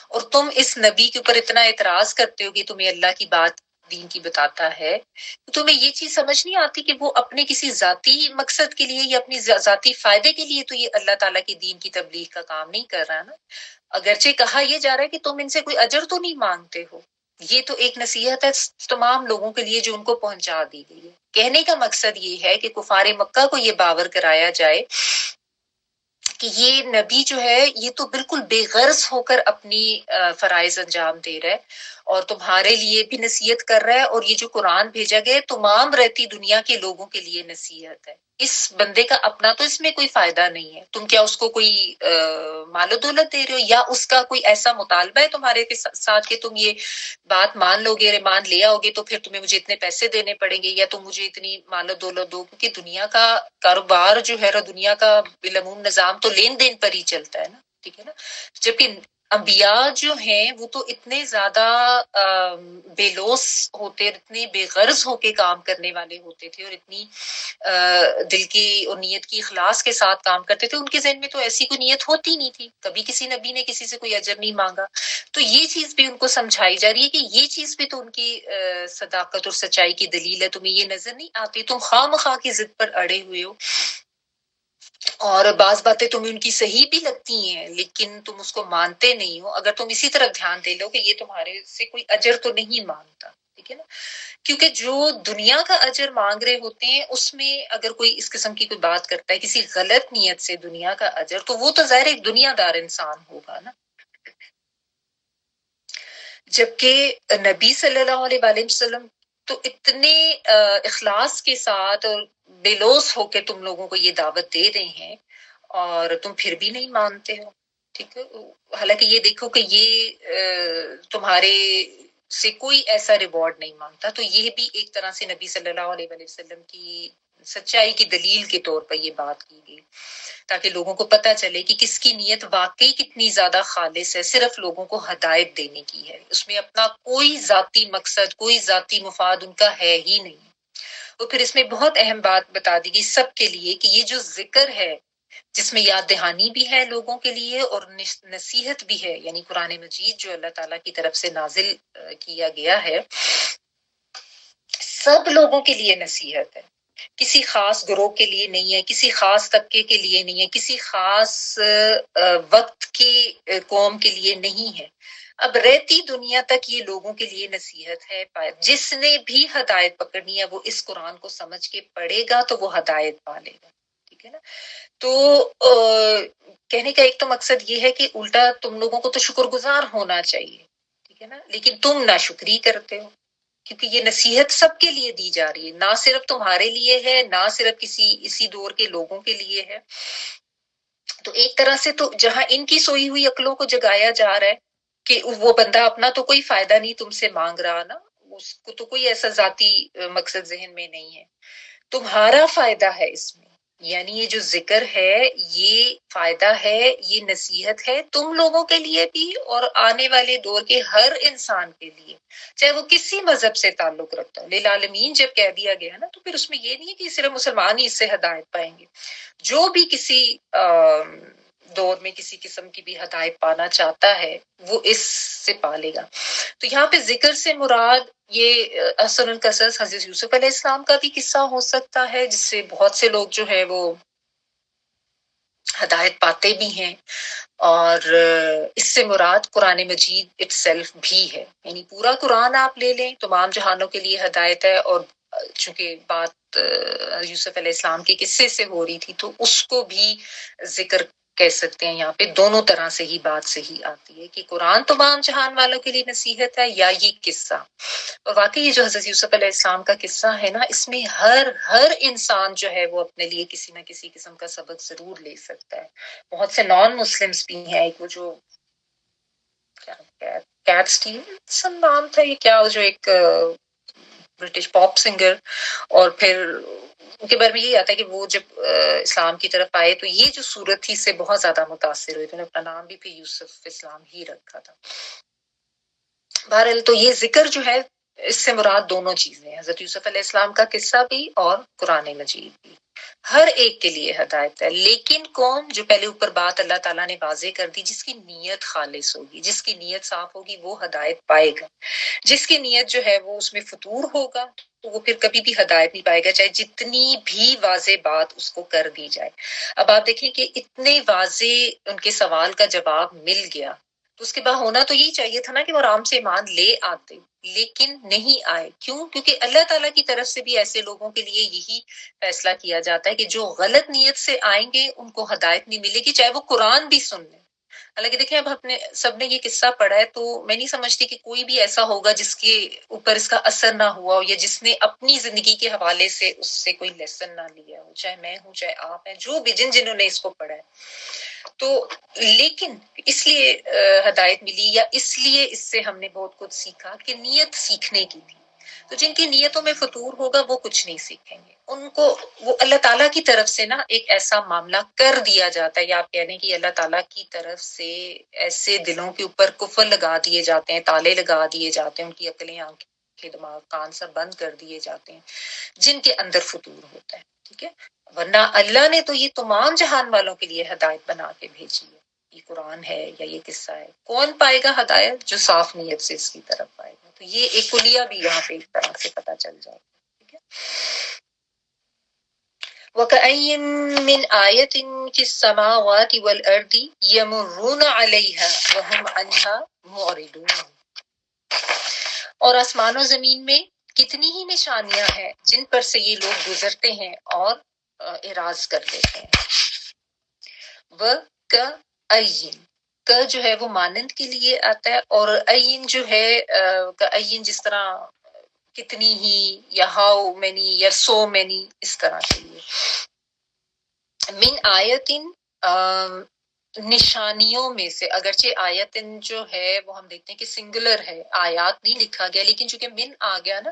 اور تم اس نبی کے اوپر اتنا اعتراض کرتے ہو کہ تمہیں اللہ کی بات دین کی بتاتا ہے، تو تمہیں یہ چیز سمجھ نہیں آتی کہ وہ اپنے کسی ذاتی مقصد کے لیے یا اپنی ذاتی فائدے کے لیے تو یہ اللہ تعالیٰ کے دین کی تبلیغ کا کام نہیں کر رہا نا۔ اگرچہ کہا یہ جا رہا ہے کہ تم ان سے کوئی اجر تو نہیں مانگتے ہو، یہ تو ایک نصیحت ہے تمام لوگوں کے لیے جو ان کو پہنچا دی گئی ہے۔ کہنے کا مقصد یہ ہے کہ کفار مکہ کو یہ باور کرایا جائے کہ یہ نبی جو ہے یہ تو بالکل بے غرض ہو کر اپنی فرائض انجام دے رہا ہے اور تمہارے لیے بھی نصیحت کر رہا ہے، اور یہ جو قرآن بھیجا گیا ہے تمام رہتی دنیا کے لوگوں کے لیے نصیحت ہے۔ اس بندے کا اپنا تو اس میں کوئی فائدہ نہیں ہے، تم کیا اس کو کوئی مال و دولت دے رہے ہو، یا اس کا کوئی ایسا مطالبہ ہے تمہارے ساتھ کہ تم یہ بات مان لو گے، مان لیا ہوگے تو پھر تمہیں مجھے اتنے پیسے دینے پڑیں گے یا تم مجھے اتنی مال و دولت دو، کیونکہ دنیا کا کاروبار جو ہے دنیا کا بالعموم نظام تو لین دین پر ہی چلتا ہے نا، ٹھیک ہے نا۔ جبکہ انبیاء جو ہیں وہ تو اتنے زیادہ بے لوث ہوتے، اتنے بے غرض ہو کے کام کرنے والے ہوتے تھے، اور اتنی دل کی اور نیت کی اخلاص کے ساتھ کام کرتے تھے، ان کے ذہن میں تو ایسی کوئی نیت ہوتی نہیں تھی، کبھی کسی نبی نے کسی سے کوئی اجر نہیں مانگا۔ تو یہ چیز بھی ان کو سمجھائی جا رہی ہے کہ یہ چیز بھی تو ان کی صداقت اور سچائی کی دلیل ہے، تمہیں یہ نظر نہیں آتی، تم خواہ مخواہ کی ضد پر اڑے ہوئے ہو، اور بعض باتیں تمہیں ان کی صحیح بھی لگتی ہیں لیکن تم اس کو مانتے نہیں ہو۔ اگر تم اسی طرف دھیان دے لو کہ یہ تمہارے سے کوئی اجر تو نہیں مانگتا، ٹھیک ہے نا، کیونکہ جو دنیا کا اجر مانگ رہے ہوتے ہیں اس میں اگر کوئی اس قسم کی کوئی بات کرتا ہے کسی غلط نیت سے دنیا کا اجر، تو وہ تو ظاہر ایک دنیا دار انسان ہوگا نا۔ جبکہ نبی صلی اللہ علیہ وآلہ وسلم تو اتنے اخلاص کے ساتھ اور بے لوث ہو کے تم لوگوں کو یہ دعوت دے رہے ہیں اور تم پھر بھی نہیں مانتے ہو، ٹھیک ہے۔ حالانکہ یہ دیکھو کہ یہ تمہارے سے کوئی ایسا ریوارڈ نہیں مانگتا، تو یہ بھی ایک طرح سے نبی صلی اللہ علیہ وآلہ وسلم کی سچائی کی دلیل کے طور پر یہ بات کی گئی، تاکہ لوگوں کو پتہ چلے کہ کس کی نیت واقعی کتنی زیادہ خالص ہے، صرف لوگوں کو ہدایت دینے کی ہے، اس میں اپنا کوئی ذاتی مقصد، کوئی ذاتی مفاد ان کا ہے ہی نہیں۔ اور پھر اس میں بہت اہم بات بتا دی گئی سب کے لیے کہ یہ جو ذکر ہے جس میں یاد دہانی بھی ہے لوگوں کے لیے اور نصیحت بھی ہے، یعنی قرآن مجید جو اللہ تعالیٰ کی طرف سے نازل کیا گیا ہے، سب لوگوں کے لیے نصیحت ہے، کسی خاص گروہ کے لیے نہیں ہے، کسی خاص طبقے کے لیے نہیں ہے، کسی خاص وقت کی قوم کے لیے نہیں ہے، اب رہتی دنیا تک یہ لوگوں کے لیے نصیحت ہے۔ جس نے بھی ہدایت پکڑنی ہے وہ اس قرآن کو سمجھ کے پڑھے گا تو وہ ہدایت پا لے گا، ٹھیک ہے نا۔ تو کہنے کا ایک تو مقصد یہ ہے کہ الٹا تم لوگوں کو تو شکر گزار ہونا چاہیے، ٹھیک ہے نا، لیکن تم ناشکری کرتے ہو، کیونکہ یہ نصیحت سب کے لیے دی جا رہی ہے، نہ صرف تمہارے لیے ہے، نہ صرف کسی اسی دور کے لوگوں کے لیے ہے۔ تو ایک طرح سے تو جہاں ان کی سوئی ہوئی عقلوں کو جگایا جا رہا ہے کہ وہ بندہ اپنا تو کوئی فائدہ نہیں تم سے مانگ رہا نا، اس کو تو کوئی ایسا ذاتی مقصد ذہن میں نہیں ہے، تمہارا فائدہ ہے اس میں، یعنی یہ جو ذکر ہے یہ فائدہ ہے، یہ نصیحت ہے تم لوگوں کے لیے بھی اور آنے والے دور کے ہر انسان کے لیے، چاہے وہ کسی مذہب سے تعلق رکھتا ہو۔ للعالمین جب کہہ دیا گیا نا تو پھر اس میں یہ نہیں ہے کہ صرف مسلمان ہی اس سے ہدایت پائیں گے، جو بھی کسی دور میں کسی قسم کی بھی ہدایت پانا چاہتا ہے وہ اس سے پالے گا۔ تو یہاں پہ ذکر سے مراد یہ احسن القصص حضرت یوسف علیہ السلام کا بھی قصہ ہو سکتا ہے، جس سے بہت سے لوگ جو ہے وہ ہدایت پاتے بھی ہیں، اور اس سے مراد قرآن مجید اٹ سیلف بھی ہے، یعنی پورا قرآن آپ لے لیں تمام جہانوں کے لیے ہدایت ہے، اور چونکہ بات یوسف علیہ السلام کے قصے سے ہو رہی تھی تو اس کو بھی ذکر کہہ سکتے ہیں یہاں پہ دونوں طرح سے ہی بات صحیح آتی ہے کہ قرآن تمام جہان والوں کے لیے نصیحت ہے یا یہ قصہ. اور واقعی یہ جو حضرت یوسف علیہ السلام کا قصہ ہے نا، اس میں ہر انسان جو ہے وہ اپنے لیے کسی نہ کسی قسم کا سبق ضرور لے سکتا ہے. بہت سے نان مسلمس بھی ہیں. ایک وہ جو کیٹ اسٹیونسن نام تھا، یہ کیا جو ایک برٹش پاپ سنگر، اور پھر ان کے بارے میں یہی آتا ہے کہ وہ جب اسلام کی طرف آئے تو یہ جو صورت تھی اس سے بہت زیادہ متاثر ہوئے، تو انہوں نے اپنا نام بھی پھر یوسف اسلام ہی رکھا تھا. بہرحال تو یہ ذکر جو ہے اس سے مراد دونوں چیزیں ہیں، حضرت یوسف علیہ السلام کا قصہ بھی اور قرآن مجید بھی. ہر ایک کے لیے ہدایت ہے، لیکن کون؟ جو پہلے اوپر بات اللہ تعالیٰ نے واضح کر دی، جس کی نیت خالص ہوگی، جس کی نیت صاف ہوگی وہ ہدایت پائے گا. جس کی نیت جو ہے وہ اس میں فطور ہوگا تو وہ پھر کبھی بھی ہدایت نہیں پائے گا، چاہے جتنی بھی واضح بات اس کو کر دی جائے. اب آپ دیکھیں کہ اتنے واضح ان کے سوال کا جواب مل گیا تو اس کے بعد ہونا تو یہی چاہیے تھا نا کہ وہ آرام سے ایمان لے آتے، لیکن نہیں آئے. کیوں؟ کیونکہ اللہ تعالیٰ کی طرف سے بھی ایسے لوگوں کے لیے یہی فیصلہ کیا جاتا ہے کہ جو غلط نیت سے آئیں گے ان کو ہدایت نہیں ملے گی، چاہے وہ قرآن بھی سن لیں. حالانکہ دیکھیں اب اپنے سب نے یہ قصہ پڑھا ہے تو میں نہیں سمجھتی کہ کوئی بھی ایسا ہوگا جس کے اوپر اس کا اثر نہ ہوا ہو، یا جس نے اپنی زندگی کے حوالے سے اس سے کوئی لیسن نہ لیا ہو، چاہے میں ہوں چاہے آپ ہیں، جو بھی جنہوں نے اس کو پڑھا ہے. تو لیکن اس لیے ہدایت ملی، یا اس لیے اس سے ہم نے بہت کچھ سیکھا کہ نیت سیکھنے کی تھی. تو جن کی نیتوں میں فطور ہوگا وہ کچھ نہیں سیکھیں گے. ان کو وہ اللہ تعالیٰ کی طرف سے نا ایک ایسا معاملہ کر دیا جاتا ہے، یا آپ کہہ دیں کہ اللہ تعالیٰ کی طرف سے ایسے دلوں کے اوپر کفر لگا دیے جاتے ہیں، تالے لگا دیے جاتے ہیں، ان کی عقلیں، آنکھیں، دماغ، کان سب بند کر دیے جاتے ہیں جن کے اندر فطور ہوتا ہے. ٹھیک ہے، ورنہ اللہ نے تو یہ تمام جہان والوں کے لیے ہدایت بنا کے بھیجی ہے. یہ قرآن ہے یا یہ قصہ ہے. کون پائے گا ہدایت؟ جو صاف نیت سے اس کی طرف آئے گا. تو یہ ایک کلیہ بھی یہاں پہ ایک طرح سے پتہ چل جائے گا. ٹھیک ہے، وَكَأَيٍّ مِّنْ آيَةٍ فِي السَّمَاوَاتِ وَالْأَرْضِ يَمُرُّونَ عَلَيْهَا وَهُمْ عَنْهَا مُعْرِضُونَ. اور آسمان و زمین میں کتنی ہی نشانیاں ہیں جن پر سے یہ لوگ گزرتے ہیں اور اعراض کر دیتے ہیں. وَكَأَيٍّ، کا جو ہے وہ مانند کے لیے آتا ہے، اور عین جو ہے عین جس طرح کتنی ہی، یا ہاؤ مینی، یا سو مینی، اس طرح کے لیے. من آیتن، نشانیوں میں سے، اگرچہ آیتن جو ہے وہ ہم دیکھتے ہیں کہ سنگولر ہے، آیات نہیں لکھا گیا، لیکن چونکہ من آ گیا نا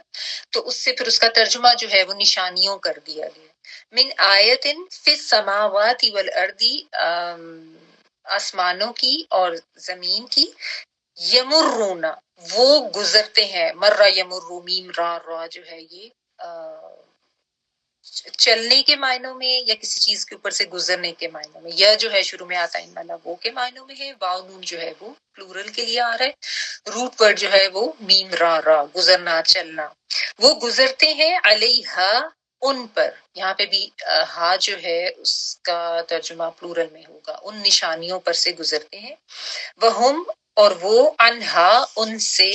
تو اس سے پھر اس کا ترجمہ جو ہے وہ نشانیوں کر دیا گیا. من آیتن فی السماوات والارض، آسمانوں کی اور زمین کی، یمرون، وہ گزرتے ہیں. مرہ یمرو، میم را، را جو ہے یہ چلنے کے معنوں میں یا کسی چیز کے اوپر سے گزرنے کے معنوں میں. یا جو ہے شروع میں آتا ہے مانا وہ کے معنوں میں ہے. واو نون جو ہے وہ پلورل کے لیے آ رہا ہے. روٹ ورڈ جو ہے وہ میم را، را، گزرنا، چلنا. وہ گزرتے ہیں علیہا، ان پر. یہاں پہ بھی ہا جو ہے اس کا ترجمہ پلورل میں ہوگا، ان نشانیوں پر سے گزرتے ہیں. وہم، اور وہ، انہا، ان سے،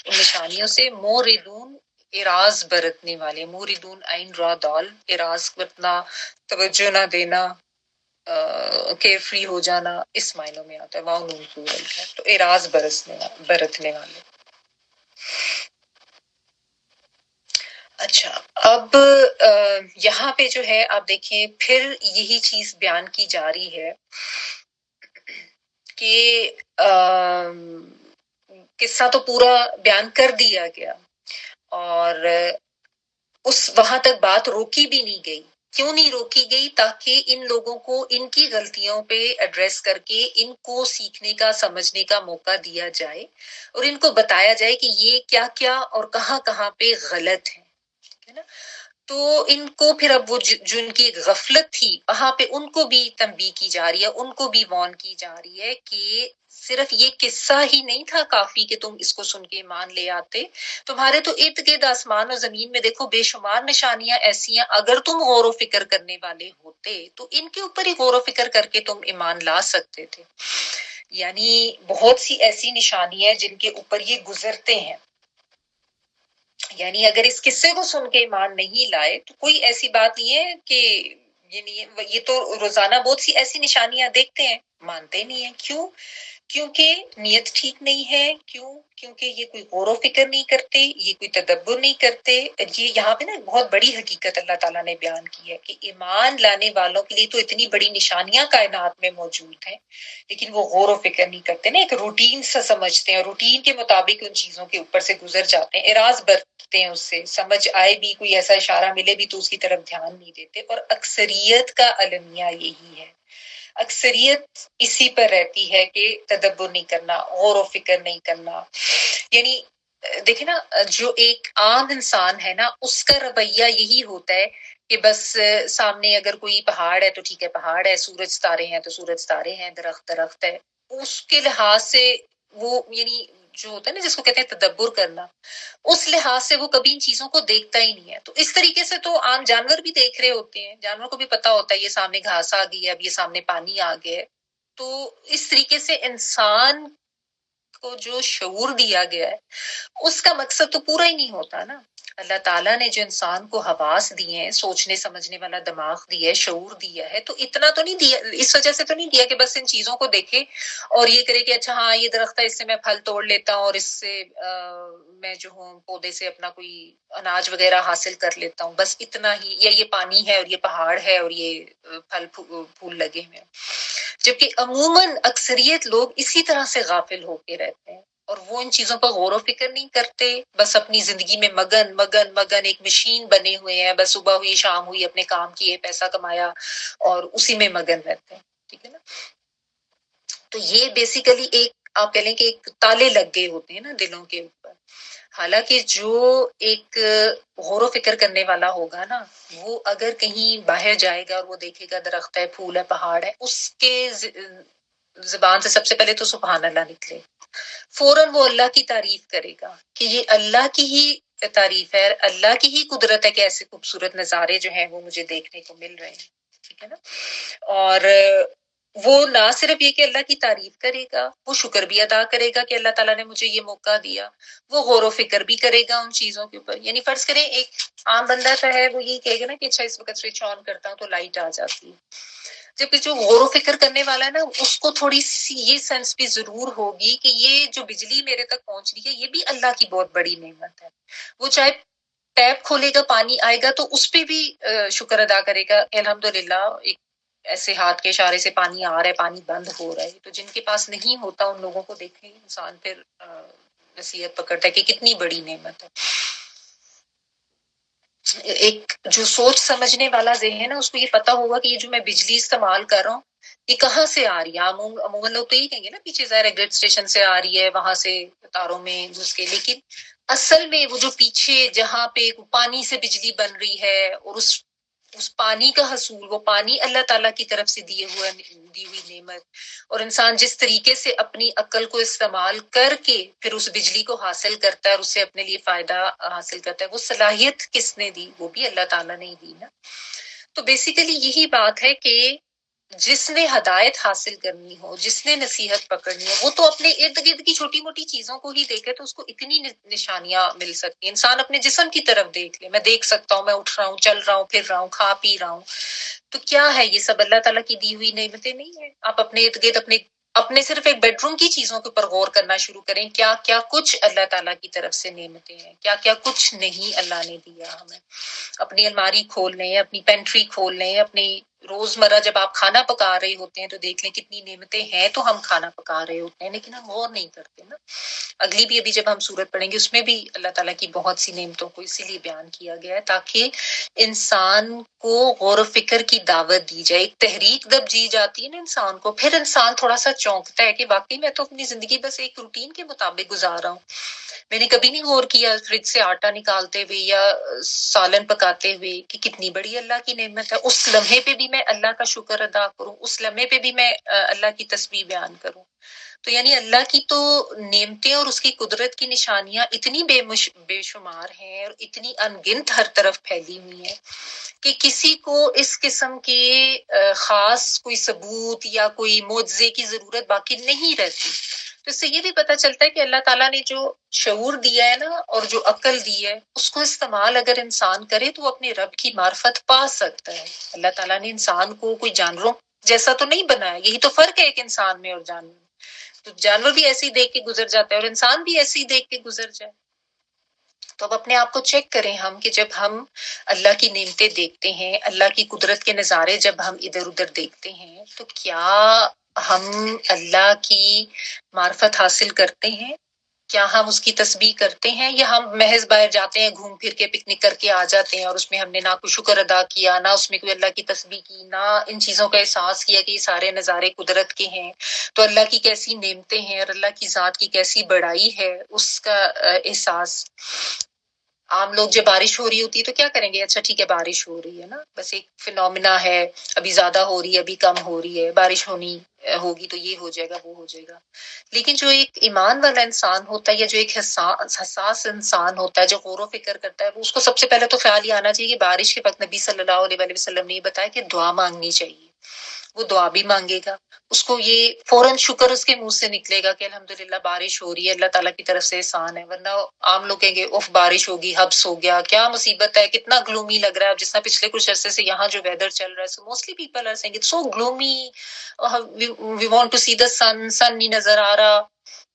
ان نشانیوں سے، موردون، اراز برتنے والے. موردون عین را دال، اراز برتنا، توجہ نہ دینا، کیئر فری ہو جانا، اس معنوں میں آتا ہے. واو نون پلورل ہے تو اراز برتنے والے. اچھا، اب یہاں پہ جو ہے آپ دیکھیں پھر یہی چیز بیان کی جا رہی ہے کہ قصہ تو پورا بیان کر دیا گیا اور اس وہاں تک بات روکی بھی نہیں گئی. کیوں نہیں روکی گئی؟ تاکہ ان لوگوں کو ان کی غلطیوں پہ ایڈریس کر کے ان کو سیکھنے کا، سمجھنے کا موقع دیا جائے اور ان کو بتایا جائے کہ یہ کیا کیا اور کہاں کہاں پہ غلط ہے. تو ان کو پھر اب وہ جن کی غفلت تھی وہاں پہ ان کو بھی تنبیہ کی جا رہی ہے، ان کو بھی وارن کی جا رہی ہے کہ صرف یہ قصہ ہی نہیں تھا کافی کہ تم اس کو سن کے ایمان لے آتے. تمہارے تو ارد گرد آسمان اور زمین میں دیکھو بے شمار نشانیاں ایسی ہیں، اگر تم غور و فکر کرنے والے ہوتے تو ان کے اوپر ہی غور و فکر کر کے تم ایمان لا سکتے تھے. یعنی بہت سی ایسی نشانیاں جن کے اوپر یہ گزرتے ہیں. یعنی اگر اس قصے کو سن کے ایمان نہیں لائے تو کوئی ایسی بات نہیں ہے کہ یہ تو روزانہ بہت سی ایسی نشانیاں دیکھتے ہیں، مانتے نہیں ہیں. کیوں؟ کیونکہ نیت ٹھیک نہیں ہے. کیونکہ یہ کوئی غور و فکر نہیں کرتے، یہ کوئی تدبر نہیں کرتے. یہ یہاں پہ نا بہت بڑی حقیقت اللہ تعالیٰ نے بیان کی ہے کہ ایمان لانے والوں کے لیے تو اتنی بڑی نشانیاں کائنات میں موجود ہیں، لیکن وہ غور و فکر نہیں کرتے نا، ایک روٹین سا سمجھتے ہیں، روٹین کے مطابق ان چیزوں کے اوپر سے گزر جاتے ہیں، اعراض برتتے ہیں، اس سے سمجھ آئے بھی، کوئی ایسا اشارہ ملے بھی تو اس کی طرف دھیان نہیں دیتے. اور اکثریت کا المیہ یہی ہے، اکثریت اسی پر رہتی ہے کہ تدبر نہیں کرنا، غور و فکر نہیں کرنا. یعنی دیکھیں نا، جو ایک عام انسان ہے نا، اس کا رویہ یہی ہوتا ہے کہ بس سامنے اگر کوئی پہاڑ ہے تو ٹھیک ہے پہاڑ ہے، سورج ستارے ہیں تو سورج ستارے ہیں، درخت درخت ہے. اس کے لحاظ سے وہ یعنی جو ہوتا ہے نا جس کو کہتے ہیں تدبر کرنا، اس لحاظ سے وہ کبھی ان چیزوں کو دیکھتا ہی نہیں ہے. تو اس طریقے سے تو عام جانور بھی دیکھ رہے ہوتے ہیں، جانور کو بھی پتا ہوتا ہے یہ سامنے گھاس آ گئی ہے، اب یہ سامنے پانی آ گیا ہے. تو اس طریقے سے انسان کو جو شعور دیا گیا ہے اس کا مقصد تو پورا ہی نہیں ہوتا نا. اللہ تعالیٰ نے جو انسان کو حواس دیے ہیں، سوچنے سمجھنے والا دماغ دیا ہے، شعور دیا ہے، تو اتنا تو نہیں دیا، اس وجہ سے تو نہیں دیا کہ بس ان چیزوں کو دیکھے اور یہ کرے کہ اچھا ہاں یہ درخت ہے، اس سے میں پھل توڑ لیتا ہوں اور اس سے میں جو ہوں پودے سے اپنا کوئی اناج وغیرہ حاصل کر لیتا ہوں، بس اتنا ہی. یا یہ پانی ہے اور یہ پہاڑ ہے اور یہ پھل پھول لگے ہوئے ہیں. جبکہ عموماً اکثریت لوگ اسی طرح سے غافل ہو کے رہتے ہیں اور وہ ان چیزوں پر غور و فکر نہیں کرتے، بس اپنی زندگی میں مگن مگن مگن ایک مشین بنے ہوئے ہیں، بس صبح ہوئی شام ہوئی اپنے کام کیے، پیسہ کمایا اور اسی میں مگن رہتے ہیں. ٹھیک ہے نا. تو یہ بیسیکلی ایک آپ کہہ لیں کہ ایک تالے لگ گئے ہوتے ہیں نا دلوں کے اوپر. حالانکہ جو ایک غور و فکر کرنے والا ہوگا نا، وہ اگر کہیں باہر جائے گا اور وہ دیکھے گا درخت ہے، پھول ہے، پہاڑ ہے، اس کے زبان سے سب سے پہلے تو سبحان اللہ نکلے، فوراً وہ اللہ کی تعریف کرے گا کہ یہ اللہ کی ہی تعریف ہے، اللہ کی ہی قدرت ہے کہ ایسے خوبصورت نظارے جو ہیں وہ مجھے دیکھنے کو مل رہے ہیں. ٹھیک ہے نا. اور وہ نہ صرف یہ کہ اللہ کی تعریف کرے گا، وہ شکر بھی ادا کرے گا کہ اللہ تعالیٰ نے مجھے یہ موقع دیا، وہ غور و فکر بھی کرے گا ان چیزوں کے اوپر. یعنی فرض کریں ایک عام بندہ تو ہے وہ یہ کہے گا نا کہ اچھا اس وقت سوئچ آن کرتا ہوں تو لائٹ آ جاتی ہے، جبکہ جو غور و فکر کرنے والا ہے نا اس کو تھوڑی سی یہ سینس بھی ضرور ہوگی کہ یہ جو بجلی میرے تک پہنچ رہی ہے یہ بھی اللہ کی بہت بڑی نعمت ہے. وہ چاہے ٹیپ کھولے گا پانی آئے گا تو اس پہ بھی شکر ادا کرے گا، الحمدللہ ایک ایسے ہاتھ کے اشارے سے پانی آ رہا ہے، پانی بند ہو رہا ہے. تو جن کے پاس نہیں ہوتا ان لوگوں کو دیکھیں انسان پھر نصیحت پکڑتا ہے کہ کتنی بڑی نعمت ہے. ایک جو سوچ سمجھنے والا ذہن ہے نا اس کو یہ پتا ہوگا کہ یہ جو میں بجلی استعمال کر رہا ہوں یہ کہاں سے آ رہی ہے. عموماً لوگ تو یہ کہیں گے نا پیچھے ظاہر ہے گرڈ اسٹیشن سے آ رہی ہے، وہاں سے تاروں میں گھس کے، لیکن اصل میں وہ جو پیچھے جہاں پہ پانی سے بجلی بن رہی ہے اور اس پانی کا حصول، وہ پانی اللہ تعالیٰ کی طرف سے دی ہوئی نعمت، اور انسان جس طریقے سے اپنی عقل کو استعمال کر کے پھر اس بجلی کو حاصل کرتا ہے اور اس سے اپنے لیے فائدہ حاصل کرتا ہے، وہ صلاحیت کس نے دی؟ وہ بھی اللہ تعالیٰ نے ہی دی نا. تو بیسیکلی یہی بات ہے کہ جس نے ہدایت حاصل کرنی ہو، جس نے نصیحت پکڑنی ہو، وہ تو اپنے ارد گرد کی چھوٹی موٹی چیزوں کو ہی دیکھے تو اس کو اتنی نشانیاں مل سکتی ہیں. انسان اپنے جسم کی طرف دیکھ لے، میں دیکھ سکتا ہوں، میں اٹھ رہا ہوں، چل رہا ہوں، پھر رہا ہوں، کھا پی رہا ہوں، تو کیا ہے یہ سب اللہ تعالیٰ کی دی ہوئی نعمتیں نہیں ہیں؟ آپ اپنے ارد گرد اپنے صرف ایک بیڈ روم کی چیزوں کے اوپر غور کرنا شروع کریں، کیا کیا کچھ اللہ تعالیٰ کی طرف سے نعمتیں ہیں، کیا کیا کچھ نہیں اللہ نے دیا ہمیں. اپنی الماری کھول لیں، اپنی پینٹری کھول لیں، اپنی روزمرہ جب آپ کھانا پکا رہے ہوتے ہیں تو دیکھ لیں کتنی نعمتیں ہیں تو ہم کھانا پکا رہے ہوتے ہیں، لیکن ہم غور نہیں کرتے نا. اگلی بھی ابھی جب ہم سورت پڑھیں گے اس میں بھی اللہ تعالیٰ کی بہت سی نعمتوں کو اسی لیے بیان کیا گیا ہے تاکہ انسان کو غور و فکر کی دعوت دی جائے. ایک تحریک جب جی جاتی ہے نا انسان کو، پھر انسان تھوڑا سا چونکتا ہے کہ واقعی میں تو اپنی زندگی بس ایک روٹین کے مطابق گزار رہا ہوں، میں نے کبھی نہیں غور کیا فریج سے آٹا نکالتے ہوئے یا سالن پکاتے ہوئے کہ کتنی بڑی اللہ کی نعمت ہے. اس لمحے پہ بھی میں اللہ کا شکر ادا کروں، اس لمحے پہ بھی میں اللہ کی تسبیح بیان کروں. تو یعنی اللہ کی تو نعمتیں اور اس کی قدرت کی نشانیاں اتنی بے شمار ہیں اور اتنی انگنت ہر طرف پھیلی ہوئی ہیں کہ کسی کو اس قسم کے خاص کوئی ثبوت یا کوئی معجزے کی ضرورت باقی نہیں رہتی. تو اس سے یہ بھی پتہ چلتا ہے کہ اللہ تعالیٰ نے جو شعور دیا ہے نا اور جو عقل دی ہے اس کو استعمال اگر انسان کرے تو وہ اپنے رب کی معرفت پا سکتا ہے۔ اللہ تعالیٰ نے انسان کو کوئی جانوروں جیسا تو نہیں بنایا، یہی تو فرق ہے ایک انسان میں اور جانور میں۔ تو جانور بھی ایسے ہی دیکھ کے گزر جاتا ہے اور انسان بھی ایسے ہی دیکھ کے گزر جائے۔ تو اب اپنے آپ کو چیک کریں ہم کہ جب ہم اللہ کی نعمتیں دیکھتے ہیں، اللہ کی قدرت کے نظارے جب ہم ادھر ادھر دیکھتے ہیں تو کیا ہم اللہ کی معرفت حاصل کرتے ہیں؟ کیا ہم اس کی تسبیح کرتے ہیں یا ہم محض باہر جاتے ہیں گھوم پھر کے پکنک کر کے آ جاتے ہیں اور اس میں ہم نے نہ کوئی شکر ادا کیا، نہ اس میں کوئی اللہ کی تسبیح کی، نہ ان چیزوں کا احساس کیا کہ یہ سارے نظارے قدرت کے ہیں، تو اللہ کی کیسی نعمتیں ہیں اور اللہ کی ذات کی کیسی بڑائی ہے اس کا احساس۔ عام لوگ جب بارش ہو رہی ہوتی ہے تو کیا کریں گے؟ اچھا ٹھیک ہے بارش ہو رہی ہے نا، بس ایک فینومینا ہے، ابھی زیادہ ہو رہی ہے ابھی کم ہو رہی ہے، بارش ہونی ہوگی تو یہ ہو جائے گا وہ ہو جائے گا۔ لیکن جو ایک ایمان والا انسان ہوتا ہے یا جو ایک حساس انسان ہوتا ہے جو غور و فکر کرتا ہے، اس کو سب سے پہلے تو خیال یہ آنا چاہیے کہ بارش کے وقت نبی صلی اللہ علیہ وسلم نے یہ بتایا کہ دعا مانگنی چاہیے، وہ دعا بھی مانگے گا، اس کو یہ فوراً شکر اس کے منہ سے نکلے گا کہ الحمدللہ بارش ہو رہی ہے، اللہ تعالیٰ کی طرف سے احسان ہے۔ ورنہ عام لوگ کہیں گے اوف بارش ہوگی، حبس ہو گیا، کیا مصیبت ہے، کتنا گلومی لگ رہا ہے۔ جس طرح پچھلے کچھ عرصے سے یہاں جو ویدر چل رہا ہے، so mostly people are seeing it's so gloomy, we want to see the sun, sun نہیں نظر آ رہا،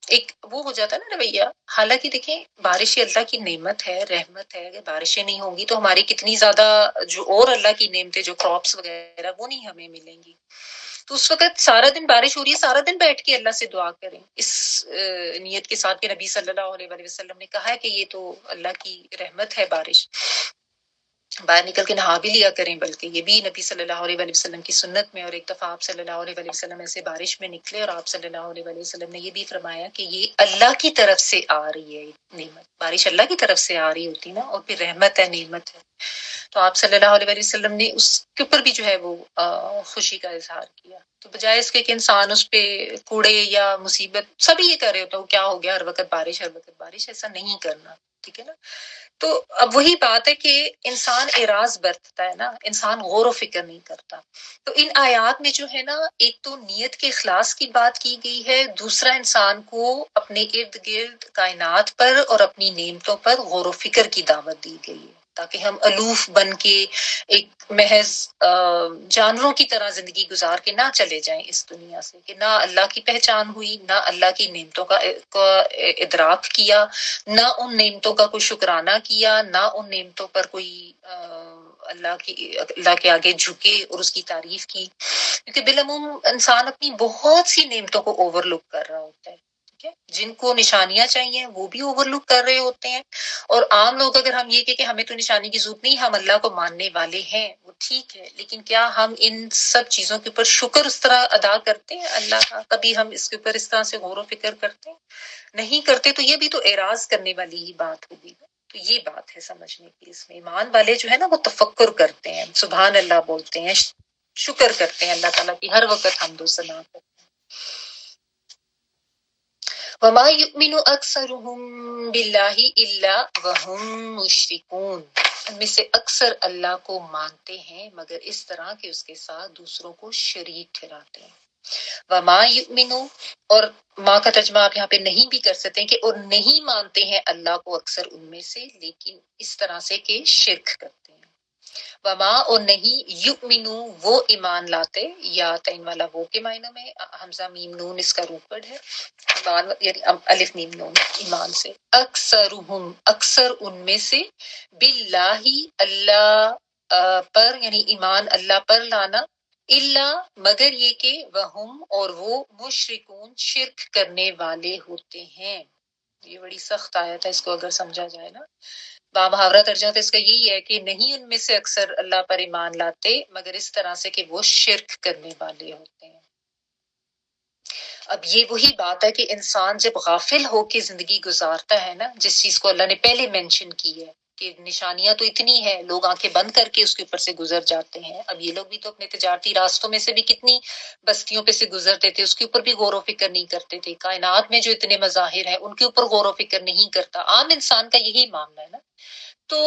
ایک وہ ہو جاتا ہے نا رویہ۔ حالانکہ دیکھیں بارش اللہ کی نعمت ہے، رحمت ہے، اگر بارشیں نہیں ہوں گی تو ہماری کتنی زیادہ جو اور اللہ کی نعمتیں جو کراپس وغیرہ وہ نہیں ہمیں ملیں گی۔ تو اس وقت سارا دن بارش ہو رہی ہے، سارا دن بیٹھ کے اللہ سے دعا کریں اس نیت کے ساتھ کہ نبی صلی اللہ علیہ وسلم نے کہا ہے کہ یہ تو اللہ کی رحمت ہے بارش، باہر نکل کے نہا بھی لیا کریں، بلکہ یہ بھی نبی صلی اللہ علیہ وسلم کی سنت میں۔ اور ایک دفعہ آپ صلی اللہ علیہ وسلم ایسے بارش میں نکلے اور آپ صلی اللہ علیہ وسلم نے یہ بھی فرمایا کہ یہ اللہ کی طرف سے آ رہی ہے نعمت، بارش اللہ کی طرف سے آ رہی ہوتی نا، اور پھر رحمت ہے، نعمت ہے۔ تو آپ صلی اللہ علیہ وسلم نے اس کے اوپر بھی جو ہے وہ خوشی کا اظہار کیا۔ تو بجائے اس کے کہ انسان اس پہ کوڑے یا مصیبت سبھی یہ کر رہے ہوتا ہے کیا ہو گیا ہر وقت بارش ہر وقت بارش، ایسا نہیں کرنا، ٹھیک ہے نا۔ تو اب وہی بات ہے کہ انسان اعراض برتتا ہے نا، انسان غور و فکر نہیں کرتا۔ تو ان آیات میں جو ہے نا ایک تو نیت کے اخلاص کی بات کی گئی ہے، دوسرا انسان کو اپنے ارد گرد کائنات پر اور اپنی نعمتوں پر غور و فکر کی دعوت دی گئی ہے، تاکہ ہم الوف بن کے ایک محض جانوروں کی طرح زندگی گزار کے نہ چلے جائیں اس دنیا سے، کہ نہ اللہ کی پہچان ہوئی، نہ اللہ کی نعمتوں کا ادراک کیا، نہ ان نعمتوں کا کوئی شکرانہ کیا، نہ ان نعمتوں پر کوئی اللہ کے آگے جھکے اور اس کی تعریف کی، کیونکہ بالعموم انسان اپنی بہت سی نعمتوں کو اوور لک کر رہا ہوتا ہے، ٹھیک ہے، جن کو نشانیاں چاہیے وہ بھی اوور لک کر رہے ہوتے ہیں۔ اور عام لوگ اگر ہم یہ کہ ہمیں تو نشانی کی ضرورت نہیں، ہم اللہ کو ماننے والے ہیں، وہ ٹھیک ہے، لیکن کیا ہم ان سب چیزوں کے اوپر شکر اس طرح ادا کرتے ہیں اللہ کا؟ کبھی ہم اس کے اوپر اس طرح سے غور و فکر کرتے ہیں؟ نہیں کرتے، تو یہ بھی تو اعراض کرنے والی ہی بات ہوگی۔ تو یہ بات ہے سمجھنے کی، اس میں ایمان والے جو ہے نا وہ تفکر کرتے ہیں، سبحان اللہ بولتے ہیں، شکر کرتے ہیں اللہ تعالیٰ کی، ہر وقت حمد و ثنا کرتے ہیں۔ وما یؤمن اکثرهم باللہ الا وهم مشرکون، ان میں سے اکثر اللہ کو مانتے ہیں مگر اس طرح کہ اس کے ساتھ دوسروں کو شریک ٹھہراتے ہیں۔ وما یؤمن، اور ماں کا ترجمہ آپ یہاں پہ نہیں بھی کر سکتے ہیں کہ اور نہیں مانتے ہیں اللہ کو اکثر ان میں سے، لیکن اس طرح سے کہ شرک کرتے ہیں۔ وما، اور نہیں، یؤمنو، وہ ایمان لاتے، یا تعین والا وہ کے معنی میں، حمزہ میم نون اس کا روٹ ورڈ ہے، ایمان یعنی الف میم نون ایمان سے، اکثرہم، اکثر ان میں سے، باللہ، اللہ پر یعنی ایمان اللہ پر لانا، الا، مگر یہ کہ وہم، اور وہ مشرکون، شرک کرنے والے ہوتے ہیں۔ یہ بڑی سخت آیت ہے، اس کو اگر سمجھا جائے نا، محاورہ ترجمہ تو اس کا یہی ہے کہ نہیں ان میں سے اکثر اللہ پر ایمان لاتے مگر اس طرح سے کہ وہ شرک کرنے والے ہوتے ہیں۔ اب یہ وہی بات ہے کہ انسان جب غافل ہو کے زندگی گزارتا ہے نا، جس چیز کو اللہ نے پہلے مینشن کی ہے کہ نشانیاں تو اتنی ہیں، لوگ آنکھیں بند کر کے اس کے اوپر سے گزر جاتے ہیں۔ اب یہ لوگ بھی تو اپنے تجارتی راستوں میں سے بھی کتنی بستیوں پہ سے گزرتے تھے، اس کے اوپر بھی غور و فکر نہیں کرتے تھے۔ کائنات میں جو اتنے مظاہر ہیں ان کے اوپر غور و فکر نہیں کرتا۔ عام انسان کا یہی معاملہ ہے نا۔ تو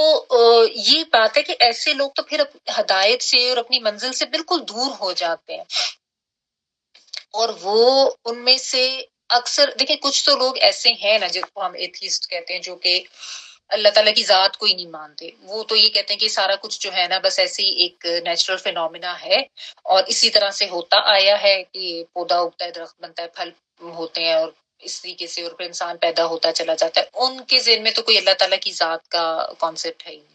یہ بات ہے کہ ایسے لوگ تو پھر ہدایت سے اور اپنی منزل سے بالکل دور ہو جاتے ہیں، اور وہ ان میں سے اکثر دیکھیں کچھ تو لوگ ایسے ہیں نا جن کو ہم ایتھیسٹ کہتے ہیں، جو کہ اللہ تعالیٰ کی ذات کو ہی نہیں مانتے. وہ تو یہ کہتے ہیں کہ سارا کچھ جو ہے نا بس ایسے ہی ایک نیچرل فینومینا ہے اور اسی طرح سے ہوتا آیا ہے کہ پودا اگتا ہے، درخت بنتا ہے، پھل ہوتے ہیں اور اس طریقے سے، اور پھر انسان پیدا ہوتا چلا جاتا ہے. ان کے ذہن میں تو کوئی اللہ تعالیٰ کی ذات کا کانسیپٹ ہے ہی نہیں.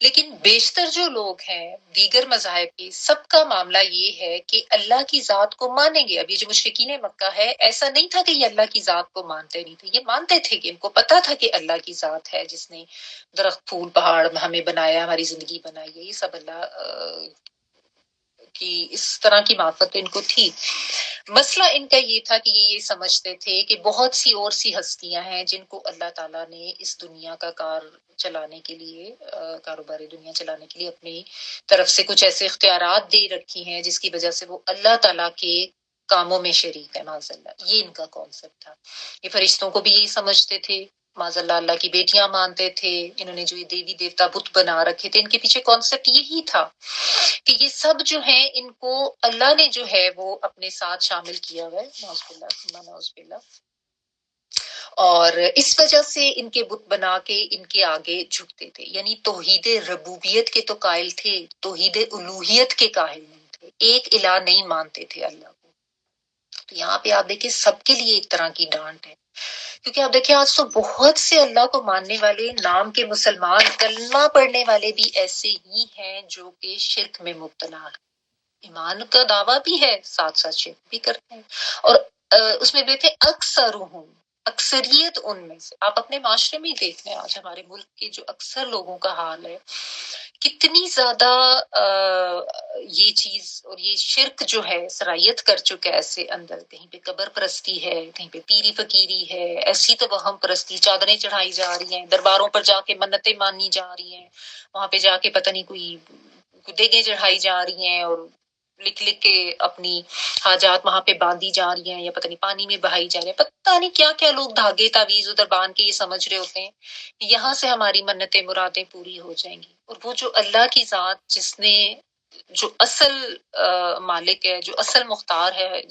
لیکن بیشتر جو لوگ ہیں دیگر مذاہب کے، سب کا معاملہ یہ ہے کہ اللہ کی ذات کو مانیں گے. اب یہ جو مشرکین مکہ ہے، ایسا نہیں تھا کہ یہ اللہ کی ذات کو مانتے نہیں تھے، یہ مانتے تھے، کہ ان کو پتا تھا کہ اللہ کی ذات ہے جس نے درخت، پھول، پہاڑ ہمیں بنایا، ہماری زندگی بنائی ہے. یہ سب اللہ کی اس طرح کی معرفت ان کو تھی. مسئلہ ان کا یہ تھا کہ یہ سمجھتے تھے کہ بہت سی اور سی ہستیاں ہیں جن کو اللہ تعالیٰ نے اس دنیا کا چلانے کے لیے، کاروباری دنیا چلانے کے لیے اپنی طرف سے کچھ ایسے اختیارات دے رکھی ہیں جس کی وجہ سے وہ اللہ تعالیٰ کے کاموں میں شریک ہے. معاذ اللہ، یہ ان کا کانسیپٹ تھا. یہ فرشتوں کو بھی یہی سمجھتے تھے. معاذ اللہ، اللہ کی بیٹیاں مانتے تھے. انہوں نے جو یہ دیوی دیوتا بت بنا رکھے تھے، ان کے پیچھے کانسیپٹ یہی تھا کہ یہ سب جو ہیں ان کو اللہ نے جو ہے وہ اپنے ساتھ شامل کیا ہوا ہے. نعوذ باللہ ثم نعوذ باللہ. اور اس وجہ سے ان کے بت بنا کے ان کے آگے جھکتے تھے. یعنی توحید ربوبیت کے تو قائل تھے، توحید الوہیت کے قائل نہیں تھے. ایک الہ نہیں مانتے تھے اللہ کو. تو یہاں پہ آپ دیکھیں سب کے لیے ایک طرح کی ڈانٹ ہے، کیونکہ آپ دیکھیں آج تو بہت سے اللہ کو ماننے والے نام کے مسلمان، کلمہ پڑھنے والے بھی ایسے ہی ہیں جو کہ شرک میں مبتلا ہیں. ایمان کا دعویٰ بھی ہے، ساتھ ساتھ شرک بھی کرتے ہیں. اور اس میں دیکھیں اکثریت ان میں سے، آپ اپنے معاشرے میں ہی دیکھ لیں، آج ہمارے ملک کے جو اکثر لوگوں کا حال ہے، کتنی زیادہ یہ چیز اور یہ شرک جو ہے سرایت کر چکا ہے ایسے اندر. کہیں پہ قبر پرستی ہے، کہیں پہ پیری فقیری ہے، ایسی توہم پرستی، چادریں چڑھائی جا رہی ہیں، درباروں پر جا کے منتیں مانی جا رہی ہیں، وہاں پہ جا کے پتہ نہیں کوئی دیگیں چڑھائی جا رہی ہیں اور لکھ لکھ کے اپنی حاجات وہاں پہ باندھی جا رہی ہیں، یا پتہ نہیں پانی میں بہائی جا رہی ہیں. پتہ نہیں کیا کیا لوگ دھاگے تعویذ ادھر باندھ کے یہ سمجھ رہے ہوتے ہیں یہاں سے ہماری منتیں مرادیں پوری ہو جائیں گی. اور وہ جو اللہ کی ذات جس نے، جو اصل مالک ہے، جو اصل مختار ہے،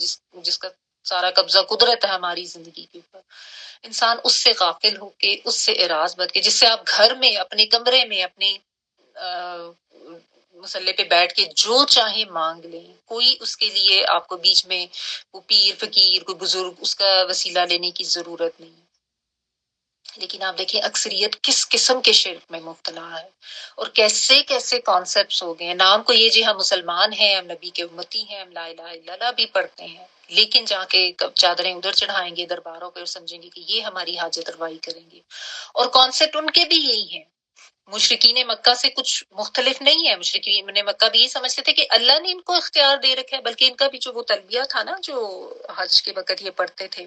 جس کا سارا قبضہ قدرت ہے ہماری زندگی کے اوپر، انسان اس سے غافل ہو کے، اس سے اعراض بد کے، جس سے آپ گھر میں، اپنے کمرے میں، اپنے مسلح پہ بیٹھ کے جو چاہے مانگ لیں، کوئی اس کے لیے آپ کو بیچ میں کوئی پیر فقیر، کوئی بزرگ، اس کا وسیلہ لینے کی ضرورت نہیں. لیکن آپ دیکھیں اکثریت کس قسم کے شرک میں مبتلا ہے، اور کیسے کیسے کانسیپٹس ہو گئے ہیں. نام کو یہ جی ہم مسلمان ہیں، ہم نبی کے امتی ہیں، ہم لا الہ الا اللہ بھی پڑھتے ہیں، لیکن جا کے چادریں ادھر چڑھائیں گے درباروں پہ اور سمجھیں گے کہ یہ ہماری حاجت روائی کریں گے. اور کانسیپٹ ان کے بھی یہی ہیں. مشرکین مکہ سے کچھ مختلف نہیں ہے. مشرکین مکہ بھی یہ سمجھتے تھے کہ اللہ نے ان کو اختیار دے رکھا ہے، بلکہ ان کا بھی جو وہ تلبیہ تھا نا جو حج کے وقت یہ پڑھتے تھے،